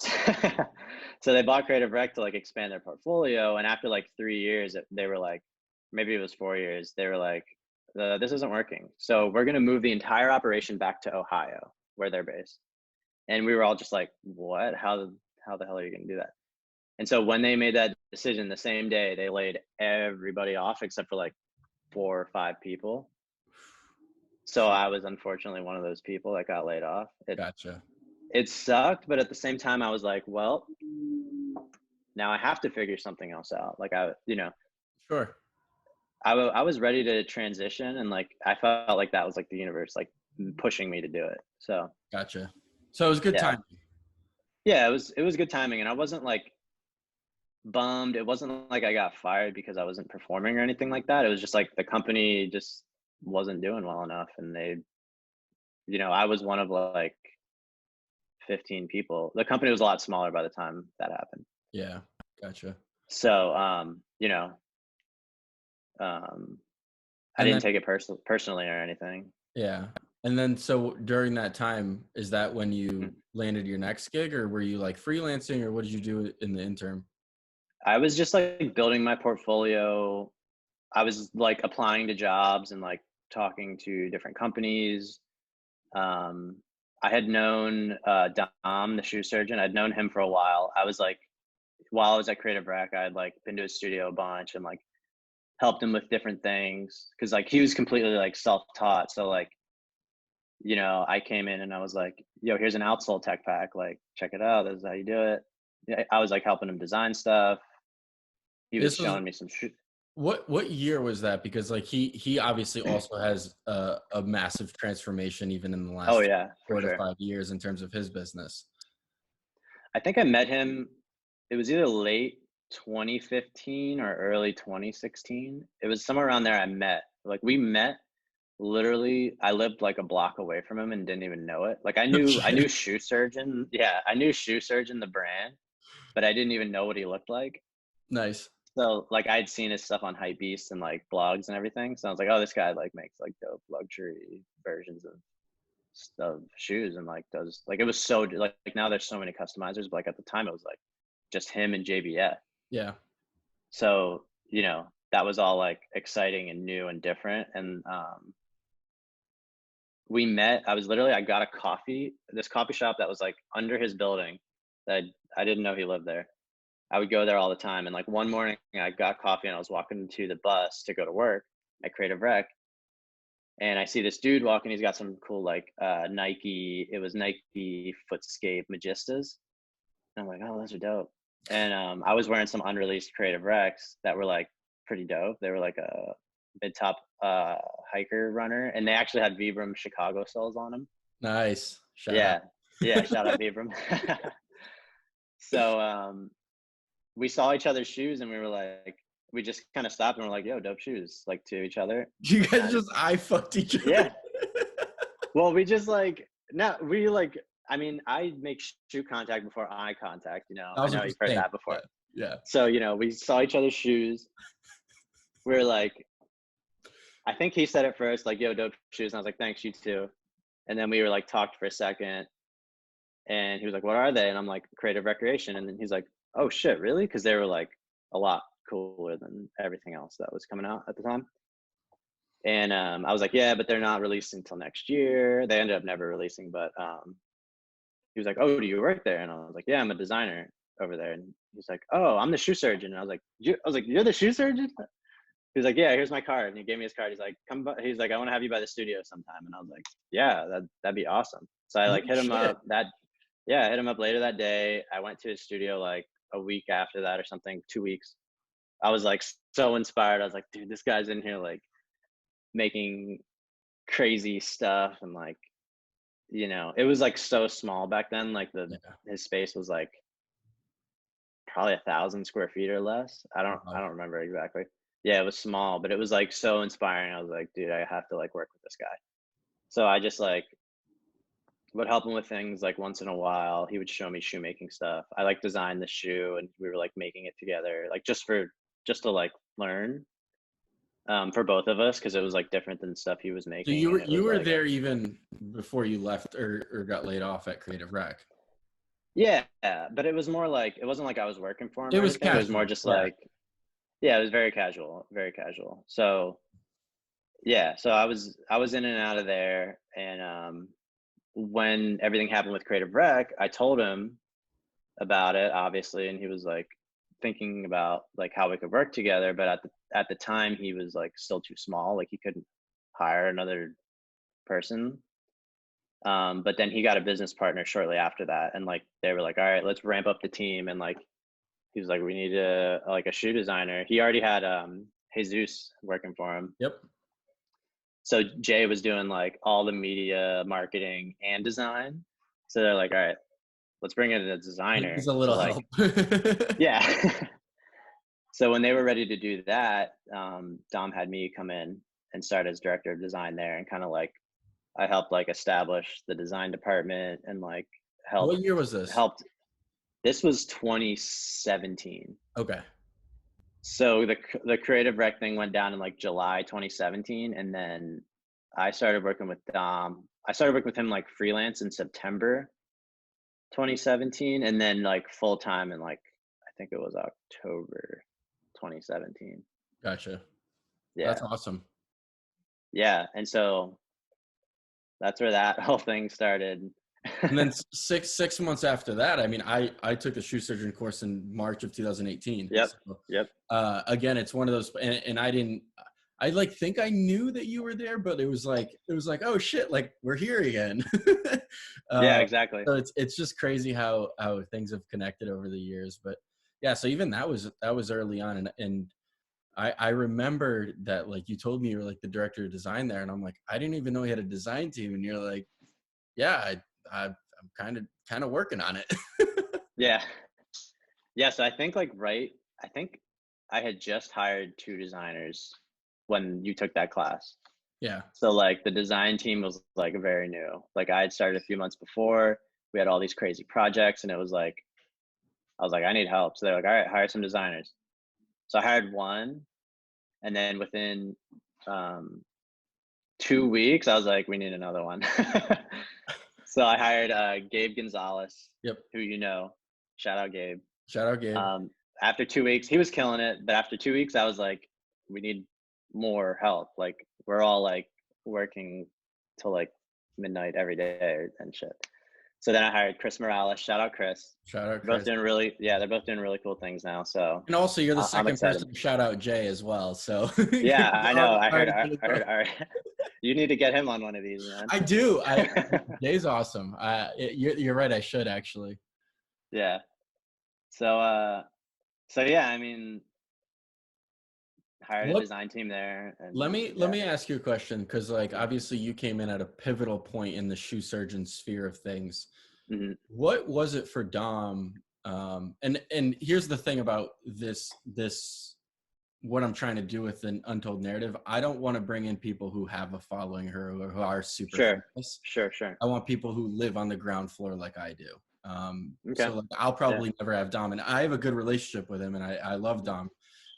so they bought Creative Rec to like expand their portfolio. And after like 3 years, they were like, maybe it was 4 years, they were like, this isn't working. So we're going to move the entire operation back to Ohio, where they're based. And we were all just like, what? How the hell are you going to do that? And so when they made that decision the same day, they laid everybody off except for like 4 or 5 people. So I was unfortunately one of those people that got laid off. Gotcha. It sucked, but at the same time, I was like, well, now I have to figure something else out. Like you know, Sure. I was ready to transition, and like I felt like that was like the universe like pushing me to do it. So Gotcha. So it was good yeah, timing. yeah, it was good timing, and I wasn't like bummed. It wasn't like I got fired because I wasn't performing or anything like that. It was just like the company just wasn't doing well enough, and they, you know, I was one of like 15 people. The company was a lot smaller by the time that happened. Yeah. Gotcha. So, you know, um, I And then didn't take it personally or anything. yeah. And then, so during that time, is that when you landed your next gig, or were you like freelancing, or what did you do in the interim? I was just like building my portfolio. I was like applying to jobs and like talking to different companies. Um, I had known Dom, the shoe surgeon. I'd known him for a while. I was like, while I was at Creative Rec, I had like been to his studio a bunch and like helped him with different things because like he was completely like self-taught. So like, you know, I came in and I was like, yo, here's an outsole tech pack. Like, check it out. This is how you do it. Yeah, I was like helping him design stuff. He was This was showing me some shit. what year was that? Because like he obviously also has a massive transformation even in the Oh last yeah, for 4 to sure. 5 years in terms of his business. I think I met him, it was either late 2015 or early 2016. It was somewhere around there I met. Like we met literally, I lived like a block away from him and didn't even know it. Like I knew Okay. Shoe Surgeon. Yeah, I knew Shoe Surgeon the brand, but I didn't even know what he looked like. Nice. So like I'd seen his stuff on Hypebeast and like blogs and everything. So I was like, oh, this guy like makes like dope luxury versions of shoes and like does like it was so like now there's so many customizers, but like at the time it was like just him and JBF. Yeah. So, you know, that was all like exciting and new and different. And we met, I got a coffee, this coffee shop that was like under his building that I didn't know he lived there. I would go there all the time. And like one morning I got coffee and I was walking to the bus to go to work at Creative Rec. And I see this dude walking. He's got some cool like Nike. It was Nike Footscape Magistas. And I'm like, oh, those are dope. And I was wearing some unreleased Creative Recs that were like pretty dope. They were like a mid top hiker runner, and they actually had Vibram Chicago soles on them. Nice. Shout out. Yeah, yeah. Shout out Vibram. So we saw each other's shoes, and we were like, we just kind of stopped and we're like, yo, dope shoes, like to each other. You guys And just eye fucked each other. yeah, well, we just like no, we like. I mean, I make shoe contact before eye contact. You know, I I was know the you've heard same. that Yeah. before. Yeah. So you know, we saw each other's shoes. We were like, I think he said it first, like, "Yo, dope shoes," and I was like, "Thanks, you too." And then we were like talked for a second, and he was like, "What are they?" And I'm like, "Creative Recreation." And then he's like, "Oh shit, really?" Because they were like a lot cooler than everything else that was coming out at the time. And I was like, "Yeah, but they're not releasing until next year." They ended up never releasing, but he was like, "Oh, do you work there?" And I was like, "Yeah, I'm a designer over there." And he's like, "Oh, I'm the shoe surgeon." And I was like, "You're the shoe surgeon?" He's like, "Yeah, here's my card." And he gave me his card. He's like, "Come," he's like, "I want to have you by the studio sometime." And I was like, "Yeah, that'd be awesome." So I No like hit him shit. up yeah, I hit him up later that day. I went to his studio like a week after that or something, 2 weeks. I was like so inspired. I was like, dude, this guy's in here like making crazy stuff and like, you know, it was like so small back then. Like Yeah. his space was like probably 1,000 square feet or less. I Wow. don't remember exactly. Yeah, it was small, but it was like so inspiring. I was like, dude, I have to like work with this guy. So I just like would help him with things like once in a while. He would show me shoemaking stuff. I like designed the shoe and we were like making it together, like just to like learn for both of us because it was like different than stuff he was So making and it you was were like there even before you left or got laid off at Creative Rec. yeah, but it was more like it wasn't like I was working for him It or was anything. It was more casual. just Yeah. like yeah, it was very casual. So yeah, so I was in and out of there and when everything happened with Creative Rec, I told him about it, obviously, and he was like thinking about like how we could work together. But at the time, he was like still too small, like he couldn't hire another person. But then he got a business partner shortly after that, and like they were like, "All right, let's ramp up the team." And like he was like, "We need a shoe designer." He already had Jesus working for him, Yep. so Jay was doing like all the media, marketing, and design. So they're like, "All right, let's bring in a Needs designer a to little like." help. Yeah. So when they were ready to do that, Dom had me come in and start as director of design there, and kind of like I helped like establish the design department and like What year was this? helped. This was 2017. Okay. So the creative rec thing went down in like July 2017, and then I started working with Dom. I started working with him like freelance in September 2017, and then like full time in like I think it was October 2017. Gotcha. That's Yeah, awesome. yeah, and so that's where that whole thing started. And then six months after that, I mean, I took a shoe surgeon course in March of 2018. Yep, So yep. again, it's one of those, and I didn't, I like think I knew that you were there, but it was like, oh shit, like we're here again. Yeah, uh, exactly. so it's just crazy how things have connected over the years. But yeah, so even that was early on, and I remember that like you told me you were like the director of design there, and I'm like, I didn't even know he had a design team, and you're like, yeah, I'm kind of working on it. Yeah. Yeah, so I think like I think I had just hired 2 designers when you took that class. Yeah. So like the design team was like very new. Like I had started a few months before. We had all these crazy projects and it was like I was like, I need help. So they're like, all right, hire some designers. So I hired one and then within um 2 weeks I was like, we need another one. So I hired Gabe Gonzalez, Yep. who you know. Shout out Gabe. Shout out Gabe. After 2 weeks, he was killing it. But after 2 weeks, I was like, we need more help. Like we're all like working till like midnight every day and shit. So then I hired Chris Morales. Shout out Chris. Shout out They're both Chris. doing really, yeah, they're both doing really cool things now. So And also, you're the I'm second excited. person to shout out Jay as well. So Yeah, I know. I heard. I I heard. All right. You need to get him on one of these, man. do. Jay's awesome. You're right. I should actually. Yeah. So so yeah, I mean, hired a What design team there, Let and me let yeah. me ask you a question, because like obviously you came in at a pivotal point in the shoe surgeon sphere of things. Hmm. What was it for Dom? And here's the thing about this what I'm trying to do with an Untold narrative. I don't want to bring in people who have a following her or who are super Sure. famous. Sure. Sure. I want people who live on the ground floor like I do. Okay. So like I'll Yeah. probably never have Dom, and I have a good relationship with him, and I love Dom,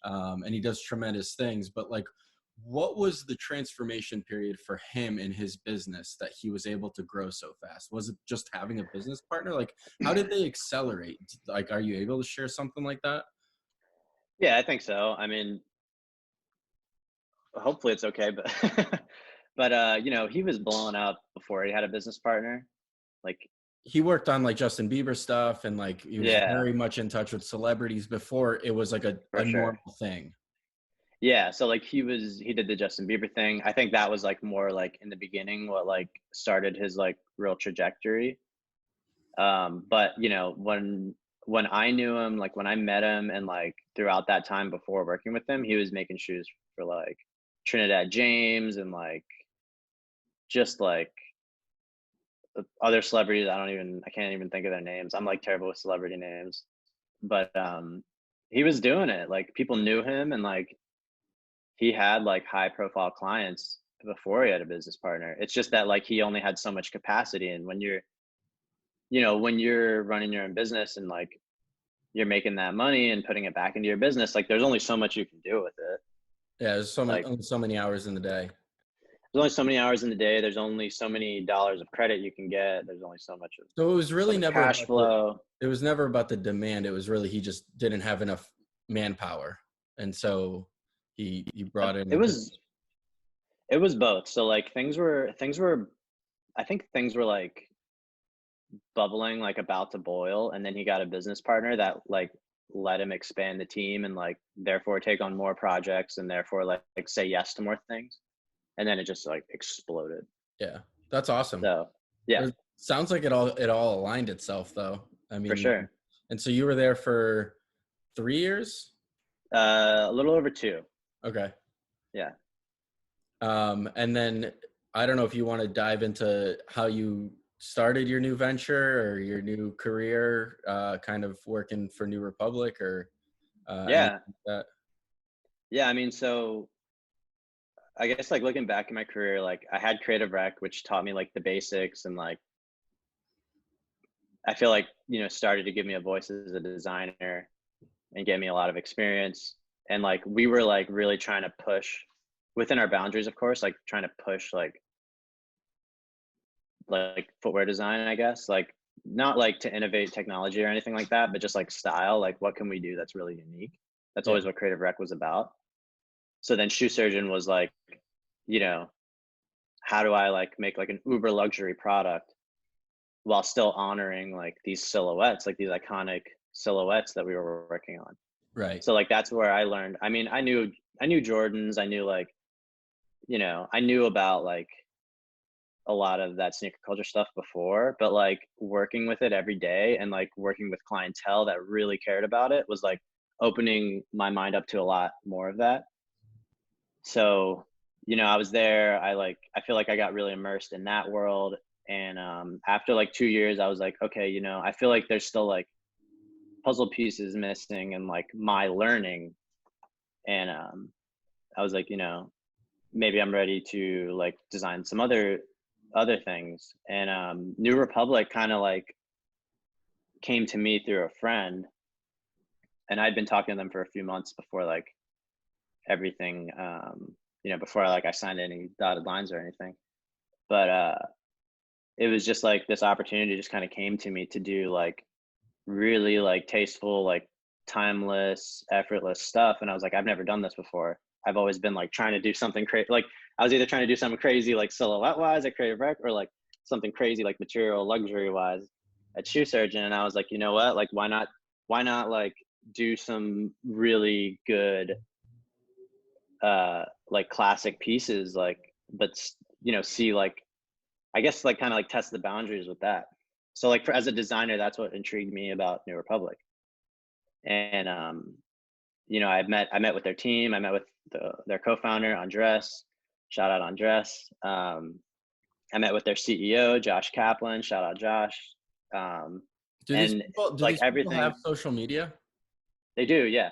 and he does tremendous things. But like, what was the transformation period for him in his business that he was able to grow so fast? Was it just having a business partner? Like, how did they accelerate? Like, are you able to share something like that? Yeah, I think so. I mean, hopefully it's okay, but but you know, he was blowing up before he had a business partner. Like, He worked on like Justin Bieber stuff, and like he was yeah, very much in touch with celebrities before it was like for a sure. normal thing. Yeah, so like he did the Justin Bieber thing. I think that was like more like in the beginning what like started his like real trajectory. But you know, when I knew him, like when I met him and like throughout that time before working with him, he was making shoes for like Trinidad James and like just like other celebrities. I can't even think of their names. I'm like terrible with celebrity names. But he was doing it. Like people knew him and like he had like high profile clients before he had a business partner. It's just that like he only had so much capacity. And when you're, you know, when you're running your own business and like you're making that money and putting it back into your business, like there's only so much you can do with it. Yeah, there's Like so many hours in the day. there's only so many hours in the day. There's only so many dollars of credit you can get. There's only So it was so really much never cash about the flow. it was never about the demand. It was really he just didn't have enough manpower, and so he brought in It a business. was it was both. So like things were I think things were like bubbling, like about to boil, and then he got a business partner that like let him expand the team and like therefore take on more projects and therefore like say yes to more things. And then it just like exploded. Yeah, that's awesome. So yeah, It sounds like it all aligned itself, though. I for mean, sure. and so you were there for 3 years. A little over 2. Okay. Yeah. And then I don't know if you want to dive into how you started your new venture or your new career, kind of working for New Republic or anything Yeah. like that. Yeah. I mean, so I guess like looking back in my career, like I had creative rec, which taught me like the basics and like I feel like, you know, started to give me a voice as a designer and gave me a lot of experience. And like we were like really trying to push within our boundaries, of course, like trying to push like like footwear design, I guess. Like not like to innovate technology or anything like that, but just like style. Like what can we do that's really unique? That's Yeah. always what Creative Rec was about. So then Shoe Surgeon was like, you know, how do I like make like an uber luxury product while still honoring like these silhouettes, like these iconic silhouettes that we were working on. Right. So like that's where I learned. I mean, I knew Jordans, I knew like, I knew about like a lot of that sneaker culture stuff before, but like working with it every day and like working with clientele that really cared about it was like opening my mind up to a lot more of that. So, I was there. I feel like I got really immersed in that world. And after like 2 years, I was like, okay, I feel like there's still like puzzle pieces missing and like my learning. And I was like, maybe I'm ready to like design some other things. And New Republic kind of like came to me through a friend, and I'd been talking to them for a few months before like everything, before I signed any dotted lines or anything. But it was just like this opportunity just kind of came to me to do like really like tasteful, like timeless, effortless stuff. And I was like, I've never done this before. I've always been like trying to do something crazy. Like I was either trying to do something crazy like silhouette wise at Creative Rec, or like something crazy like material luxury wise at Shoe Surgeon. And I was like, you know what? Like why not like do some really good like classic pieces, like, but see like, I guess like kind of like test the boundaries with that. So like as a designer, that's what intrigued me about New Republic. And I met with their team. I met with their co-founder Andres. Shout out Andres. I met with their CEO Josh Kaplan. Shout out Josh. Do these And people like have everything social media? they do, yeah,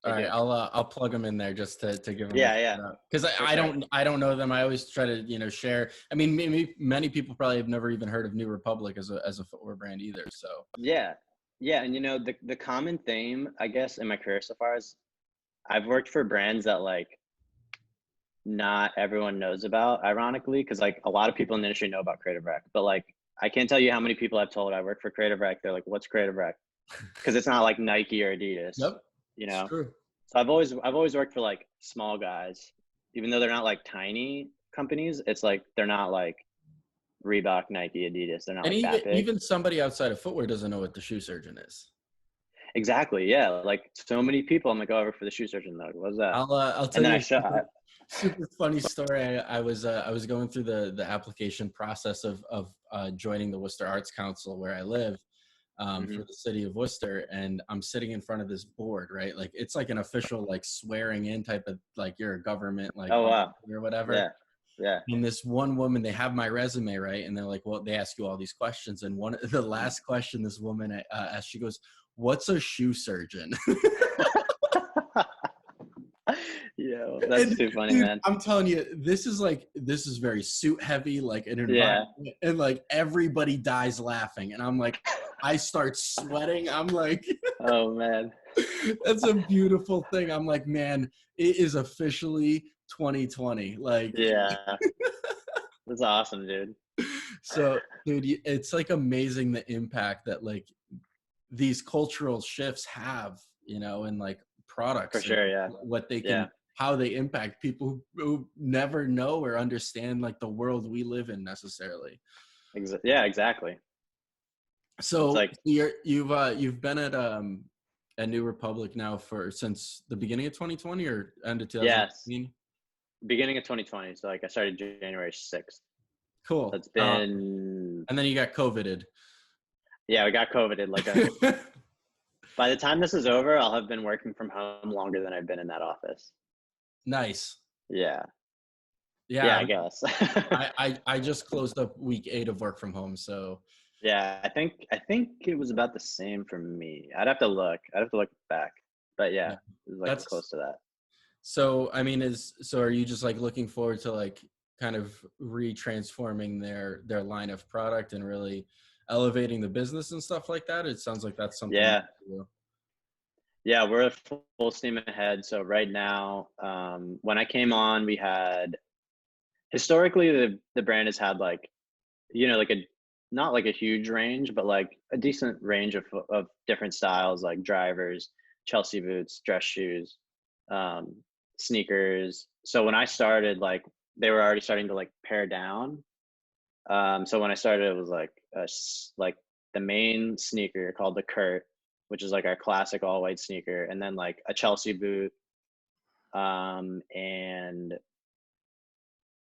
All they right, do. I'll plug them in there just to give them a Yeah, yeah, shout out, because for I sure. don't know them. I always try to share. I mean, maybe many people probably have never even heard of New Republic as a footwear brand either. So Yeah, yeah, and the common theme I guess in my career so far is I've worked for brands that like not everyone knows about, ironically, because like a lot of people in the industry know about Creative Rec, but like I can't tell you how many people I've told I work for Creative Rec. They're like, "What's Creative Rec?" Because it's not like Nike or Adidas, yep, you it's know. true. So I've always worked for like small guys, even though they're not like tiny companies. It's like they're not like Reebok, Nike, Adidas. They're not And like that big. even somebody outside of footwear doesn't know what the Shoe Surgeon is. Exactly. Yeah. Like so many people, I'm like, go over for the Shoe Surgeon. Though, what's that? I'll And tell then I you a show. super funny story. I was going through the application process of joining the Worcester Arts Council where I live, Mm-hmm. for the city of Worcester, and I'm sitting in front of this board, right? Like it's like an official like swearing in type of, like you're a government like Oh body wow. or whatever. Yeah. Yeah. And this one woman, they have my resume, right? And they're like, well, they ask you all these questions, and the last question this woman asked, she goes, "What's a shoe surgeon?" Yo, that's And too funny, dude, man. I'm telling you, this is very suit heavy, like an Yeah. environment, and like everybody dies laughing, and I'm like, I start sweating. I'm like, Oh man. that's a beautiful thing. I'm like, man, it is officially 2020. Like, Yeah. That's awesome, dude. so, dude, it's like amazing the impact that like these cultural shifts have, and like For products and sure. Yeah. what they Yeah. can, how they impact people who never know or understand like the world we live in necessarily. Yeah. Exactly. It's So like, you've been at New Republic now for since the beginning of 2020 or end of yes, 2019? beginning of 2020. So like I started January 6th. So Cool. it's been, And then you got COVIDed. yeah, we got COVID. By the time this is over, I'll have been working from home longer than I've been in that office. Nice. Yeah. Yeah, Yeah. I guess. I just closed up week 8 of work from home. So Yeah, I think it was about the same for me. I'd have to look back. But yeah, yeah, it was like that's close to that. so. I mean, are you just like looking forward to like kind of retransforming their line of product and really elevating the business and stuff like that? It sounds like that's something you Yeah. do. Yeah, we're full steam ahead. So right now, when I came on, we had historically the brand has had like you know, like a not like a huge range, but like a decent range of different styles, like drivers, Chelsea boots, dress shoes, um, sneakers. So when I started, like they were already starting to like pare down. So when I started, it was like like the main sneaker called the Kurt, which is like our classic all white sneaker, and then like a Chelsea boot, and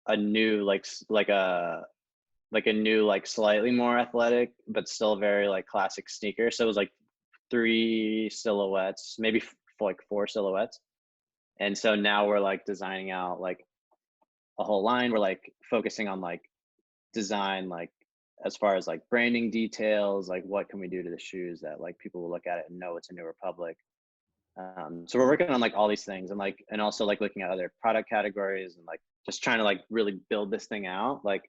a new like a new like slightly more athletic but still very like classic sneaker. So it was like three silhouettes, maybe like four silhouettes. And so now we're like designing out like a whole line. We're like focusing on like design, like as far as like branding details, like what can we do to the shoes that like people will look at it and know it's a New Republic. So we're working on like all these things, and like and also like looking at other product categories and like just trying to like really build this thing out. Like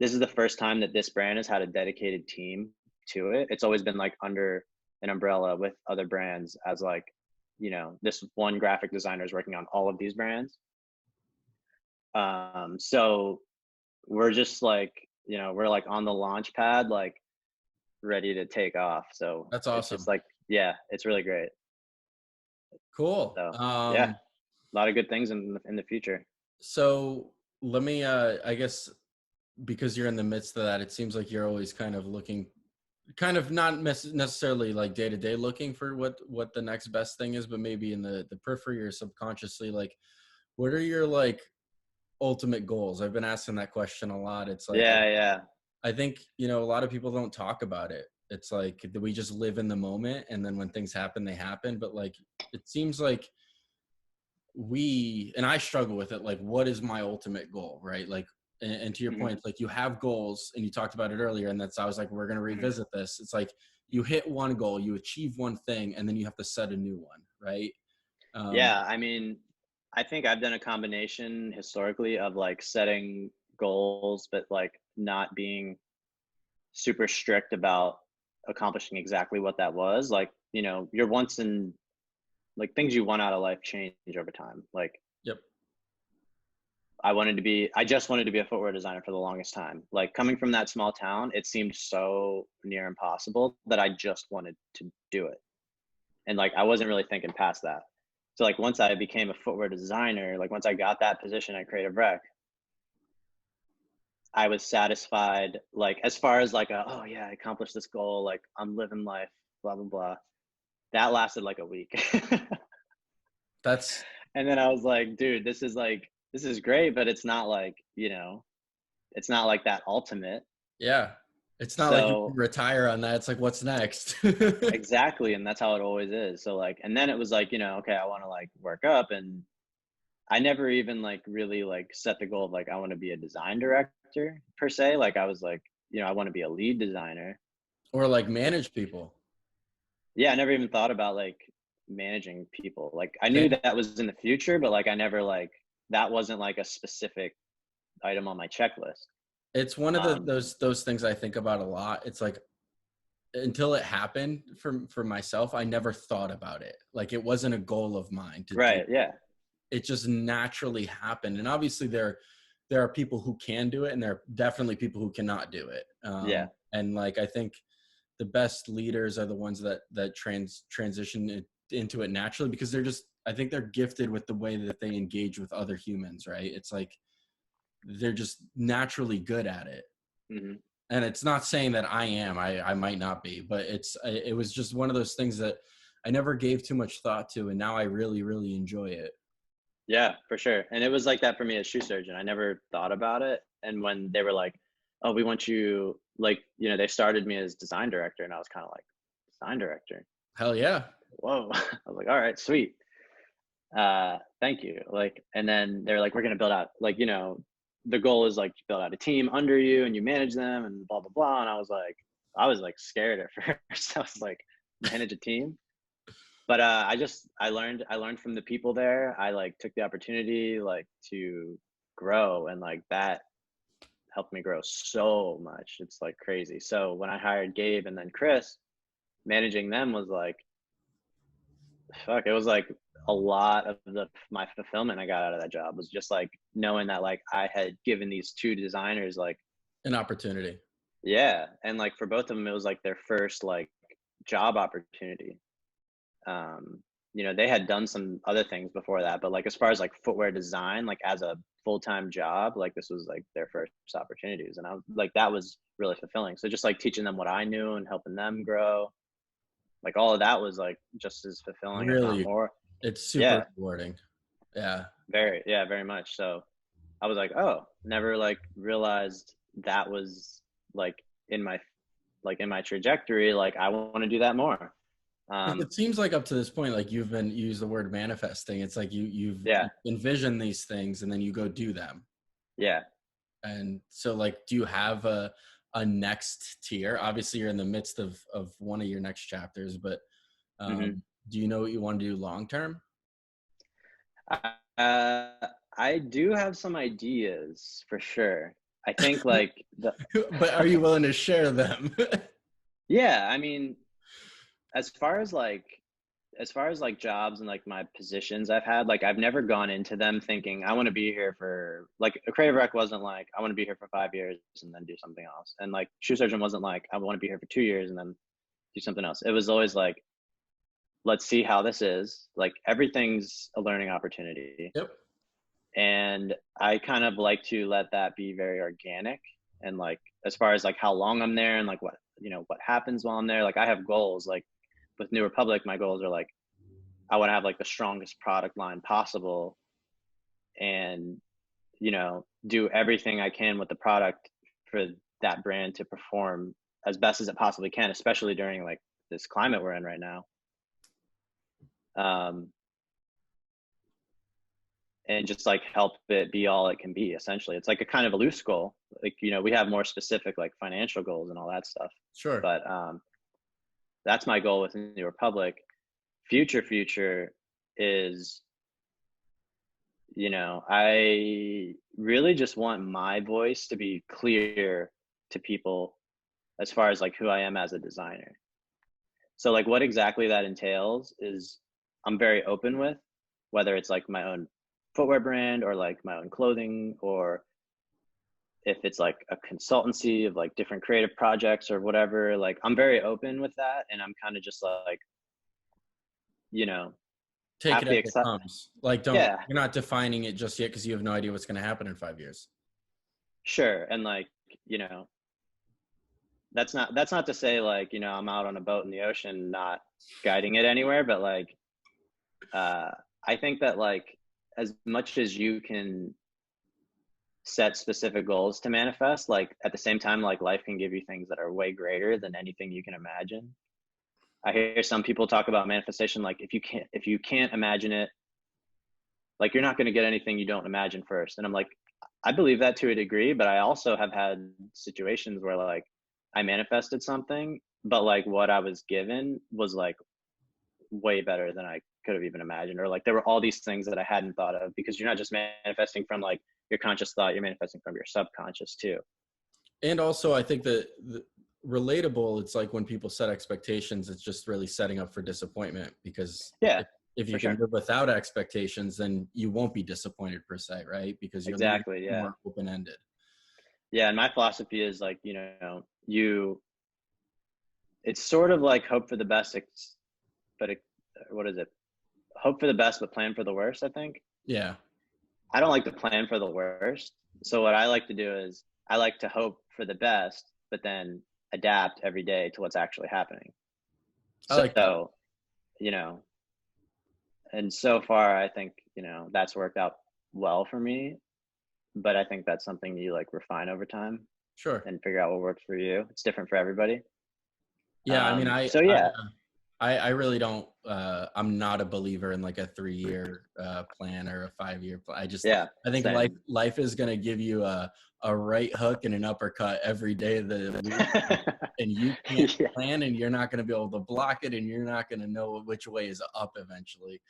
this is the first time that this brand has had a dedicated team to it. It's always been like under an umbrella with other brands as like, you know, this one graphic designer is working on all of these brands. So we're just like, you know, we're like on the launch pad, like ready to take off. So That's it's awesome. just like, yeah, it's really great. Cool. So yeah, a lot of good things in the future. So let me, I guess, because you're in the midst of that, it seems like you're always kind of looking, kind of not necessarily like day to day looking for what the next best thing is, but maybe in the periphery or subconsciously, like, what are your like ultimate goals? I've been asking that question a lot. It's like, Yeah, yeah. I think, you know, a lot of people don't talk about it. It's like we just live in the moment, and then when things happen, they happen. But like, it seems like and I struggle with it. Like, what is my ultimate goal, right? Like, and to your Hmm. point, like you have goals, and you talked about it earlier, and I was like, we're going to Hmm. revisit this. It's like you hit one goal, you achieve one thing, and then you have to set a new one, right? Um, Yeah, I mean, I think I've done a combination historically of like setting goals, but like not being super strict about accomplishing exactly what that was. Like, you know, your wants and like things you want out of life change over time. Like, yep. I just wanted to be a footwear designer for the longest time. Like, coming from that small town, it seemed so near impossible that I just wanted to do it. And like, I wasn't really thinking past that. So like once I became a footwear designer, like once I got that position at Creative Rec, I was satisfied. Like as far as like oh yeah, I accomplished this goal, like I'm living life, blah blah blah. That lasted like a week. That's And then I was like, dude, this is great, but it's not like, you know, it's not like that ultimate. yeah. It's not like you can So retire on that. It's like, what's next? exactly, and that's how it always is. So like, and then it was like, you know, okay, I want to like work up, and I never even like really like set the goal of like I want to be a design director per se. Like I was like, you know, I want to be a lead designer. Or like manage people. Yeah, I never even thought about like managing people. Like I knew Same. that that was in the future, but like I never like that wasn't like a specific item on my checklist. It's one of Um, those things I think about a lot. It's like, until it happened for myself, I never thought about it. Like, it wasn't a goal of mine to do. right, yeah, It just naturally happened. And obviously there are people who can do it, and there are definitely people who cannot do it. yeah, And like, I think the best leaders are the ones that transition into it naturally, because I think they're gifted with the way that they engage with other humans, right? It's like they're just naturally good at it. hmm, And it's not saying that I am. I might not be, but it was just one of those things that I never gave too much thought to, and now I really really enjoy it. yeah, for sure. And it was like that for me as shoe surgeon. I never thought about it, and when they were like, "Oh, we want you," like you know, they started me as design director, and I was kind of like, "Design director? Hell yeah. Whoa!" I was like, "All right, sweet." Thank you. Like, and then they're like, we're gonna build out, like, you know, the goal is like to build out a team under you and you manage them and blah blah blah. And I was like scared at first. I was like, manage a team. But I learned from the people there. I like took the opportunity like to grow, and like that helped me grow so much. It's like crazy. So when I hired Gabe and then Chris, managing them was like, fuck, it was like a lot of my fulfillment I got out of that job was just like knowing that like I had given these two designers like An opportunity. Yeah, and like for both of them, it was like their first like job opportunity. Um, they had done some other things before that, but like as far as like footwear design, like as a full-time job, like this was like their first opportunities, and I was like that was really fulfilling. So just like teaching them what I knew and helping them grow, like all of that was like just as fulfilling, if not Really, more. it's super Yeah, rewarding. Yeah. very much so. I was like, oh, never like realized that was like in my in my trajectory. Like I want to do that more. 'Cause Um, it seems like up to this point, like you use the word manifesting. It's like you've yeah, envisioned these things and then you go do them. yeah. And so like, do you have a next tier? Obviously you're in the midst of one of your next chapters, but hmm do you know what you want to do long term? I do have some ideas for sure. I think like But are you willing to share them? yeah, I mean, as far as like jobs and like my positions I've had, like I've never gone into them thinking I want to be here for like a creative rec wasn't like I want to be here for 5 years and then do something else. And like shoe surgeon wasn't like I want to be here for 2 years and then do something else. It was always like, let's see how this is. Like everything's a learning opportunity. Yep. And I kind of like to let that be very organic. And like as far as like how long I'm there and like what happens while I'm there, like I have goals. Like with New Republic, my goals are like I want to have like the strongest product line possible and do everything I can with the product for that brand to perform as best as it possibly can, especially during like this climate we're in right now. um and just like help it be all it can be. Essentially it's like a kind of a loose goal. Like we have more specific like financial goals and all that stuff, Sure. but that's my goal with New Republic. Future is I really just want my voice to be clear to people as far as like who I am as a designer. So like what exactly that entails is I'm very open with, whether it's like my own footwear brand or like my own clothing, or if it's like a consultancy of like different creative projects or whatever. Like I'm very open with that, and I'm kind of just like, you know, Take have it the as it comes. Like, yeah, you're not defining it just yet because you have no idea what's going to happen in 5 years. sure. And like, that's not to say like, I'm out on a boat in the ocean not guiding it anywhere, but like uh I think that like as much as you can set specific goals to manifest, like at the same time like life can give you things that are way greater than anything you can imagine. I hear some people talk about manifestation like if you can't imagine it, like you're not going to get anything you don't imagine first. And I'm like, I believe that to a degree, but I also have had situations where like I manifested something, but like what I was given was like way better than I could have even imagined. Or like there were all these things that I hadn't thought of, because you're not just manifesting from like your conscious thought, you're manifesting from your subconscious too. And also, I think that relatable, it's like when people set expectations, it's just really setting up for disappointment, because Yeah, if you for can sure. live without expectations, then you won't be disappointed per se, right? Because you'll leave it Exactly. Yeah. more open-ended. Yeah. And my philosophy is like, it's sort of like hope for the best, but what is it? Hope for the best, but plan for the worst, I think. Yeah. I don't like to plan for the worst. So what I like to do is I like to hope for the best, but then adapt every day to what's actually happening. I like that. So, you know, and so far I think, that's worked out well for me, but I think that's something you like refine over time Sure. and figure out what works for you. It's different for everybody. Yeah. I mean, So yeah, I really don't, I'm not a believer in like a 3-year plan or a 5-year plan. yeah, I think same. life is going to give you a right hook and an uppercut every day of the week. And you can't Yeah, plan, and you're not going to be able to block it, and you're not going to know which way is up eventually.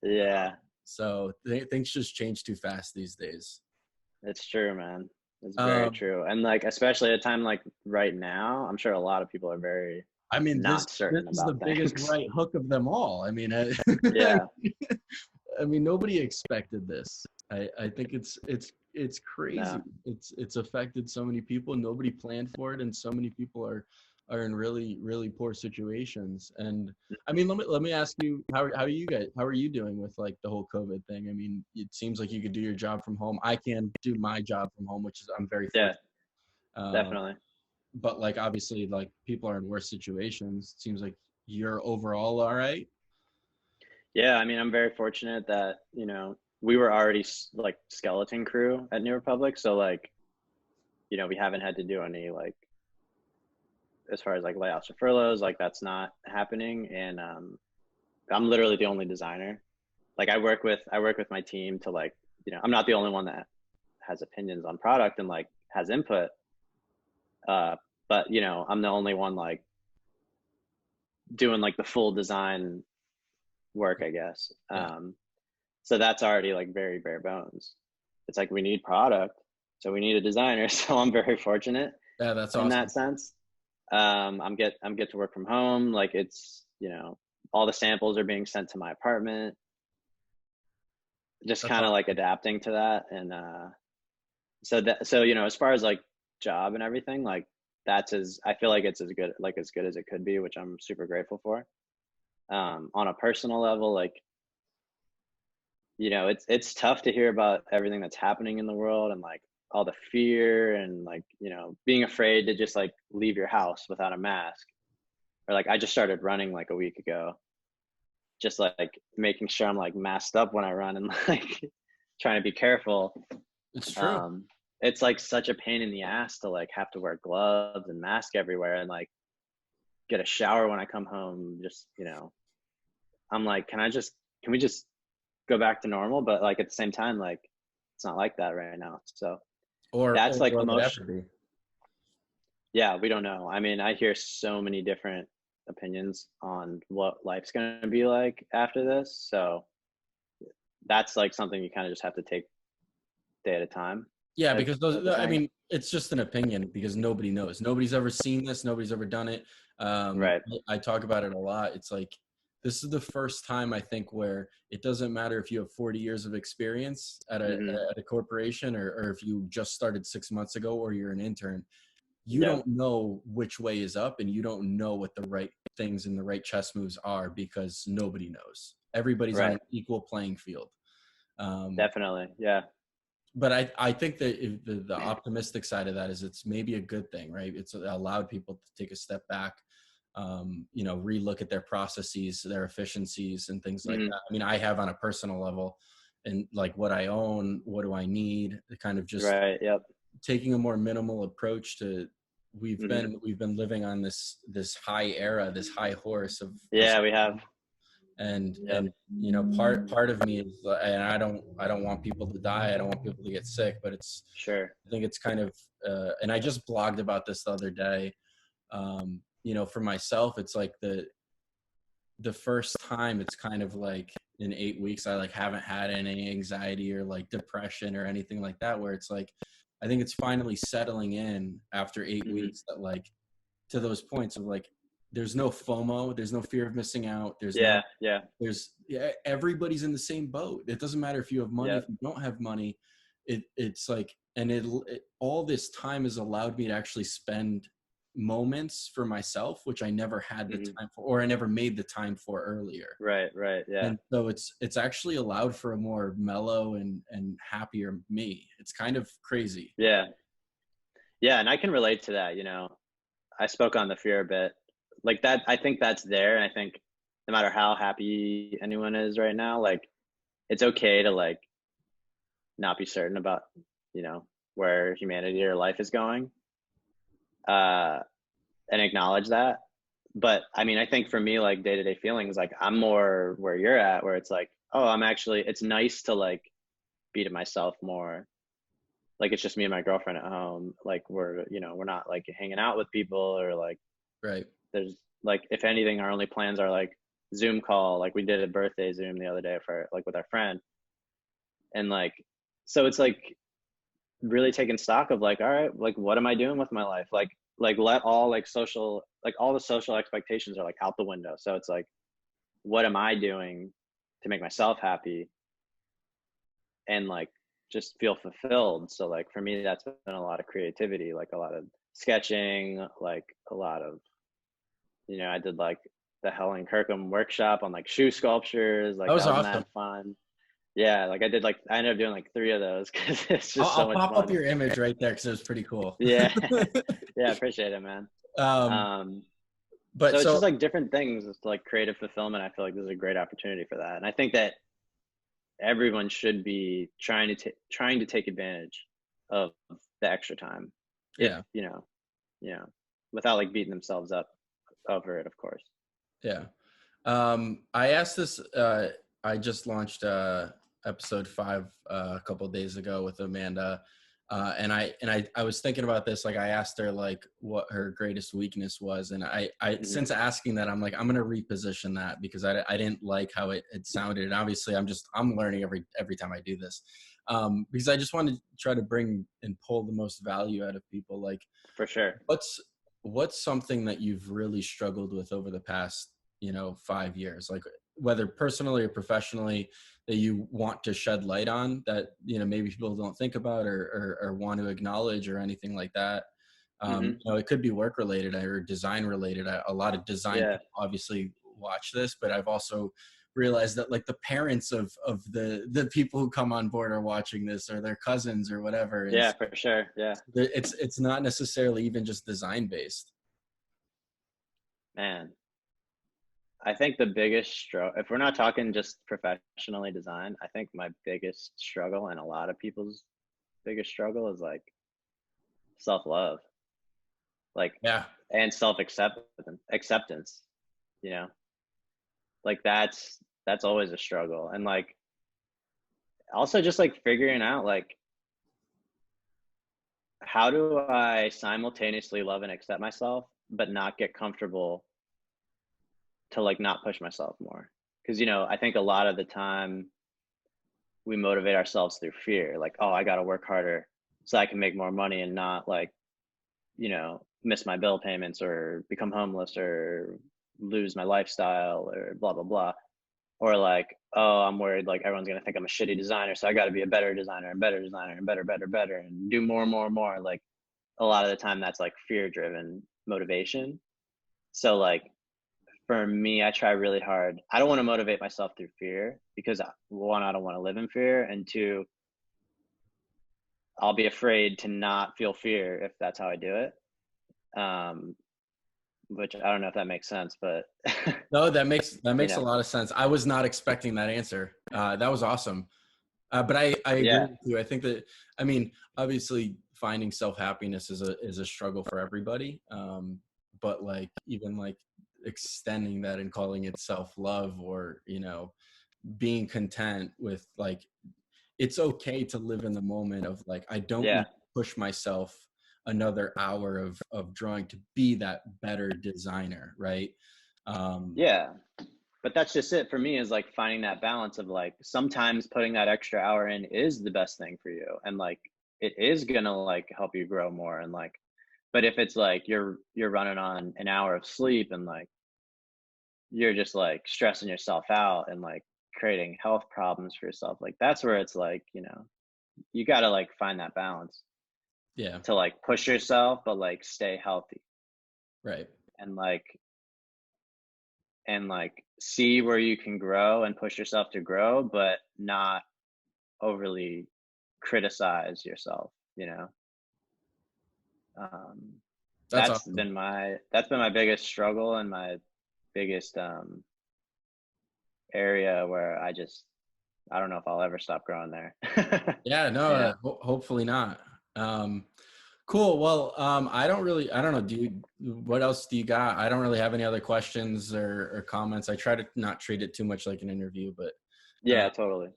yeah, So things just change too fast these days. it's true, man. It's very Um, true. And like, especially at a time like right now, I'm sure a lot of people are very I mean, this not certain is the about biggest things. right hook of them all. I mean, Yeah. I mean, nobody expected this. I think it's it's crazy. No. It's affected so many people. Nobody planned for it, and so many people are in really really poor situations. And I mean, let me ask you, how are you guys? How are you doing with like the whole COVID thing? I mean, it seems like you could do your job from home. I can do my job from home, which is I'm very Yeah, fortunate. Um, definitely. but like obviously, like people are in worse situations. It seems like you're overall all right. Yeah, I mean, I'm very fortunate that, we were already like skeleton crew at New Republic. So like, we haven't had to do any like, as far as like layoffs or furloughs, like that's not happening. And I'm literally the only designer. Like I work with my team to like, I'm not the only one that has opinions on product and like has input. Uh, but I'm the only one like doing like the full design work, I guess. Yeah, So that's already like very bare bones. It's like we need product, so we need a designer. So I'm very fortunate yeah, that's in that awesome. sense. I'm get to work from home. Like it's all the samples are being sent to my apartment. Just That's kind of like awesome. adapting to that, and so as far as like job and everything, like that's as I feel like it's as good as it could be, which I'm super grateful for. On a personal level, like it's tough to hear about everything that's happening in the world and like all the fear and like being afraid to just like leave your house without a mask, or like I just started running like a week ago, just like making sure I'm like masked up when I run and like trying to be careful. It's true. um it's like such a pain in the ass to like have to wear gloves and mask everywhere and like get a shower when I come home. Just I'm like, can we just go back to normal? But like at the same time, like it's not like that right now. So Or that's like will it emotion. ever be? Yeah, we don't know. I mean, I hear so many different opinions on what life's going to be like after this. So that's like something you kind of just have to take day at a time Yeah, type because type of I thing. mean, it's just an opinion because nobody knows. Nobody's ever seen this. Nobody's ever done it. Right. I talk about it a lot. It's like this is the first time I think where it doesn't matter if you have 40 years of experience Hmm. at a corporation or if you just started 6 months ago or you're an intern. You Yep. don't know which way is up and you don't know what the right things and the right chess moves are because nobody knows. Everybody's on Right. an equal playing field. Um, Definitely. Yeah. but I think that the optimistic side of that is it's maybe a good thing, right? It's allowed people to take a step back, relook at their processes, their efficiencies, and things like Hmm. that. I mean, I have on a personal level, and like what I own, what do I need? Kind of just Right. Yep. taking a more minimal approach to. Hmm. We've been living on this high era, this high horse of this Yeah, we have. Yep. and part of me is and I don't want people to die, I don't want people to get sick, but it's Sure. I think it's kind of and I just blogged about this the other day. For myself it's like the first time it's kind of like in 8 weeks I like haven't had any anxiety or like depression or anything like that, where it's like I think it's finally settling in after eight Hmm. weeks that like to those points of like there's no FOMO, there's no fear of missing out, Yeah. Yeah. yeah, everybody's in the same boat. It doesn't matter if you have money, if Yep. you don't have money. It's like, and all this time has allowed me to actually spend moments for myself, which I never had the Hmm. time for, or I never made the time for earlier. Right. Right. Yeah. And so it's actually allowed for a more mellow and happier me. It's kind of crazy. Yeah. Yeah. And I can relate to that. I spoke on the fear a bit. Like that, I think that's there. And I think no matter how happy anyone is right now, like it's okay to like not be certain about, you know, where humanity or life is going, uh, and acknowledge that. But I mean, I think for me, like day to day feelings, like I'm more where you're at, where it's like, oh, it's nice to like be to myself more. Like it's just me and my girlfriend at home. Like we're not like hanging out with people or like Right. there's like if anything our only plans are like Zoom call, like we did a birthday Zoom the other day for like with our friend, and like so it's like really taking stock of like, all right, like what am I doing with my life, like let all like social, like all the social expectations are like out the window. So it's like what am I doing to make myself happy, and like just feel fulfilled. So like for me, that's been a lot of creativity, like a lot of sketching, like a lot of, I did like the Helen Kirkham workshop on like shoe sculptures. That Like was that was awesome. mad fun. Yeah, like I ended up doing like 3 of those because it's I'll, just so I'll much pop up fun. your image right there because it was pretty cool. Yeah, yeah, appreciate it, man. um, Um, but so it's just so like different things. It's like creative fulfillment. I feel like there's a great opportunity for that, and I think that everyone should be trying to take advantage of the extra time, if yeah, you know, without like beating themselves up over it, of course. yeah. I asked this. I just launched episode 5 a couple of days ago with Amanda, and I was thinking about this. Like, I asked her like what her greatest weakness was, and I Hmm. since asking that, I'm like, I'm gonna reposition that because I didn't like how it sounded, and obviously I'm learning every time I do this, because I just want to try to bring and pull the most value out of people. Like, For sure. what's what's something that you've really struggled with over the past 5 years, like whether personally or professionally, that you want to shed light on, that maybe people don't think about or want to acknowledge or anything like that. Hmm. It could be work related or design related. A lot of design Yeah. people obviously watch this, but I've also realized that like the parents of the people who come on board are watching this, or their cousins or whatever, and Yeah, for sure. Yeah, it's not necessarily even just design based. man. I think the biggest struggle, if we're not talking just professionally design, I think my biggest struggle and a lot of people's biggest struggle is like self-love, like, Yeah. and acceptance, you know, like that's always a struggle. And like also just like figuring out like how do I simultaneously love and accept myself, but not get comfortable to like not push myself more. Because I think a lot of the time we motivate ourselves through fear, like, oh, I got to work harder so I can make more money and not like, miss my bill payments or become homeless or lose my lifestyle or blah blah blah. Or like, oh, I'm worried like everyone's gonna think I'm a shitty designer, so I got to be a better designer and better designer and better and do more and more and more. Like a lot of the time that's like fear driven motivation. So like for me, I try really hard. I don't want to motivate myself through fear because one, I don't want to live in fear, and two, I'll be afraid to not feel fear if that's how I do it. Um, which I don't know if that makes sense, but No, that makes a you lot of sense. I was not expecting that answer. That was awesome. But I agree yeah, with you. I think that, I mean, obviously finding self-happiness is a struggle for everybody. But like even like extending that and calling it self-love, or being content with like, it's okay to live in the moment of like, I don't need yeah, to push myself another hour of drawing to be that better designer, right? Um, yeah. But that's just it for me, is like finding that balance of like sometimes putting that extra hour in is the best thing for you, and like it is gonna like help you grow more. And like, but if it's like you're running on an hour of sleep and like you're just like stressing yourself out and like creating health problems for yourself, like that's where it's like, you got to like find that balance yeah, to like push yourself but like stay healthy, right. and like see where you can grow and push yourself to grow but not overly criticize yourself, um That's awesome. that's been my biggest struggle and my biggest area where I don't know if I'll ever stop growing there. Yeah, no, you know hopefully not. Um, cool. Well, I don't know, what else do you got? I don't really have any other questions or comments. I try to not treat it too much like an interview, but uh, Yeah, totally.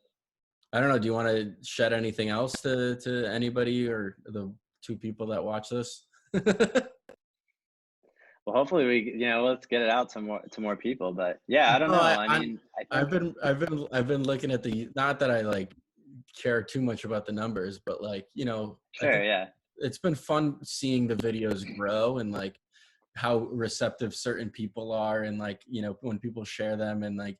I don't know. Do you want to shed anything else to anybody or the two people that watch this? Well, hopefully let's get it out to more people. But yeah, I don't No, know. I mean, I think I've been looking at not that I like care too much about the numbers, but like, I sure, think yeah, it's been fun seeing the videos grow and like how receptive certain people are, and like, when people share them, and like,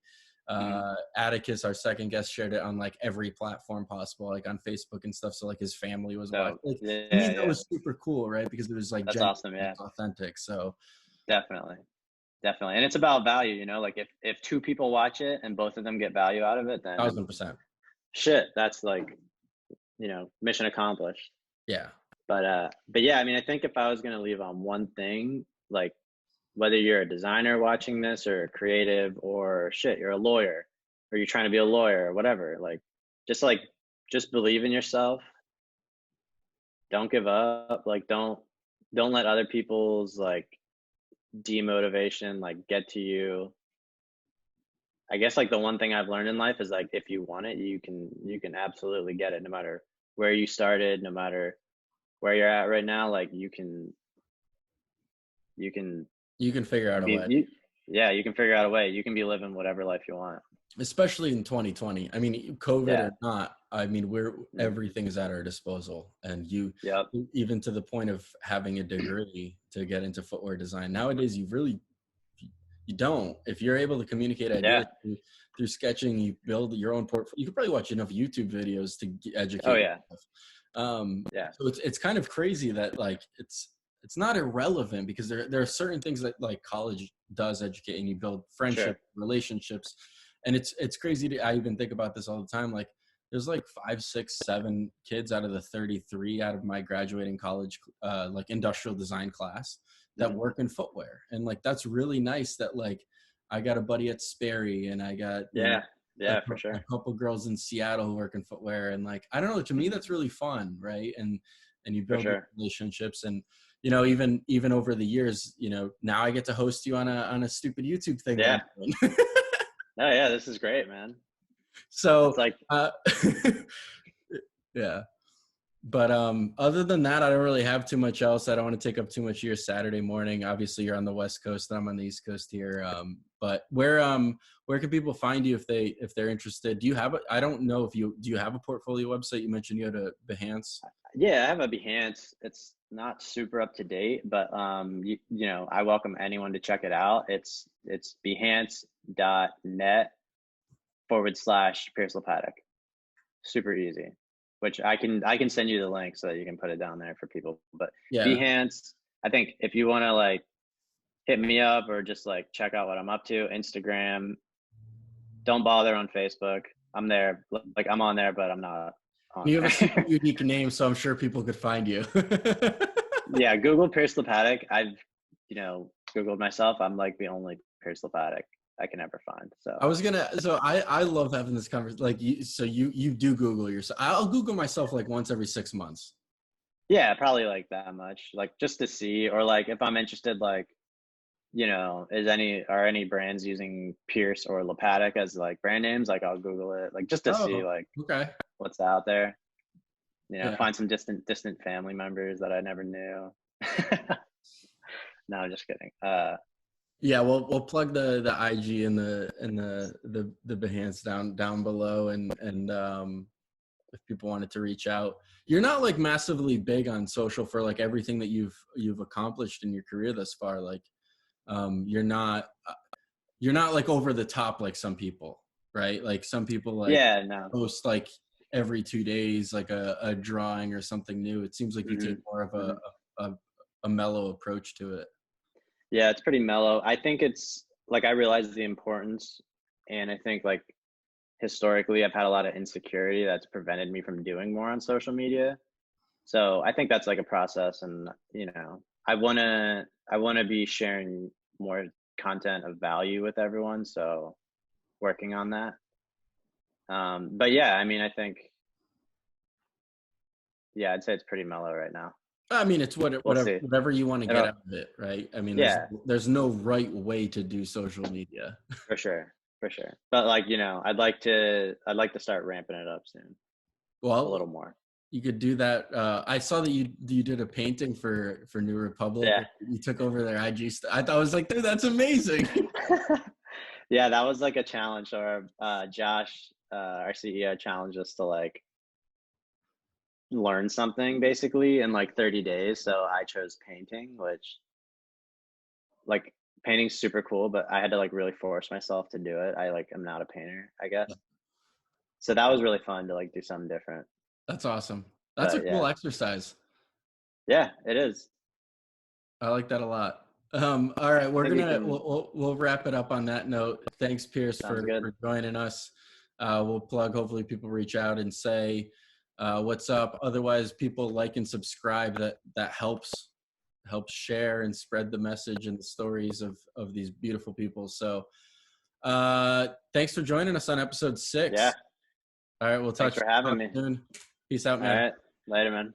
Atticus, our second guest, shared it on like every platform possible, like on Facebook and stuff. So like his family was watching. Like, to me, that was super cool, right? Because it was like that's genuine, awesome. Yeah, authentic. So definitely. And it's about value, you know, like if two people watch it and both of them get value out of it, then 1000%. shit, that's like, you know, mission accomplished. Yeah. But yeah, I mean, I think if I was going to leave on one thing, like whether you're a designer watching this or a creative or shit, you're a lawyer or you're trying to be a lawyer or whatever, like just believe in yourself. Don't give up. Like, don't let other people's like demotivation like get to you. I guess like the one thing I've learned in life is like if you want it, you can absolutely get it, no matter where you started, no matter where you're at right now. Like you can figure out a way. You can figure out a way. You can be living whatever life you want. Especially in 2020. I mean, COVID or not, I mean, everything is at our disposal, and even to the point of having a degree to get into footwear design. Nowadays, you don't. If you're able to communicate ideas through sketching, you build your own portfolio. You could probably watch enough YouTube videos to educate. Oh yeah. So it's kind of crazy that like it's not irrelevant, because there are certain things that like college does educate, and you build friendship, relationships. And it's crazy I even think about this all the time. Like there's like 5, 6, 7 kids out of the 33 out of my graduating college, like industrial design class that work in footwear. And like, that's really nice that like, I got a buddy at Sperry, and I got, for sure, a couple girls in Seattle who work in footwear. And like, I don't know, to me, that's really fun. Right. And you build relationships, and, you know, even over the years, you know, now I get to host you on a stupid YouTube thing. Yeah. Oh yeah, this is great, man. So it's like, yeah. But other than that, I don't really have too much else. I don't want to take up too much of your Saturday morning. Obviously, you're on the West Coast, and I'm on the East Coast here. But where can people find you if they're interested? I don't know if do you have a portfolio website? You mentioned you had a Behance. Yeah, I have a Behance. It's not super up to date, but you know, I welcome anyone to check it out. It's behance.net/Pierce Lopatic. Super easy. Which I can send you the link so that you can put it down there for people. But Behance, I think if you want to like hit me up or just like check out what I'm up to, Instagram, don't bother on Facebook. I'm there. Like I'm on there, but I'm not on You there. have a super unique name, so I'm sure people could find you. Yeah, Google Pierce Lopatic. I've, you know, Googled myself. I'm like the only Pierce Lopatic I can ever find. So I love having this conversation. Like you do Google yourself. I'll Google myself like once every 6 months. Yeah, probably like that much, like just to see, or like if I'm interested, like, you know, are any brands using Pierce or Lopatic as like brand names? Like I'll Google it, like just to see like what's out there. You know, find some distant family members that I never knew. No, just kidding. Yeah, we'll plug the IG and the Behance down below, and if people wanted to reach out. You're not like massively big on social for like everything that you've accomplished in your career thus far. Like you're not like over the top like some people, right? Like some people like post like every 2 days like a drawing or something new. It seems like you take more of a mellow approach to it. Yeah, it's pretty mellow. I think it's like I realize the importance, and I think like historically I've had a lot of insecurity that's prevented me from doing more on social media. So I think that's like a process, and you know, I want to be sharing more content of value with everyone, so working on that. But yeah, I mean, I think I'd say it's pretty mellow right now. I mean, it's whatever you want to get out of it, right? I mean, there's no right way to do social media. For sure. But like, you know, I'd like to start ramping it up soon. Well, a little more. You could do that. I saw that you did a painting for New Republic. Yeah. You took over their IG. I thought, I was like, dude, that's amazing. Yeah, that was like a challenge. Or Josh, our CEO, challenged us to like learn something basically in like 30 days. So I chose painting, which like painting's super cool, but I had to like really force myself to do it. I'm not a painter, I guess. So that was really fun to like do something different. That's awesome. That's a But cool yeah, exercise. yeah, it is. I like that a lot. All right, I think we can. we'll wrap it up on that note. Thanks, Pierce, Sounds good. for joining us. We'll plug. Hopefully, people reach out and say what's up. Otherwise, people like and subscribe. That helps share and spread the message and the stories of these beautiful people. So, thanks for joining us on episode 6. Yeah. All right, we'll Thanks talk for having me. soon. Peace out, All man. right. Later, man.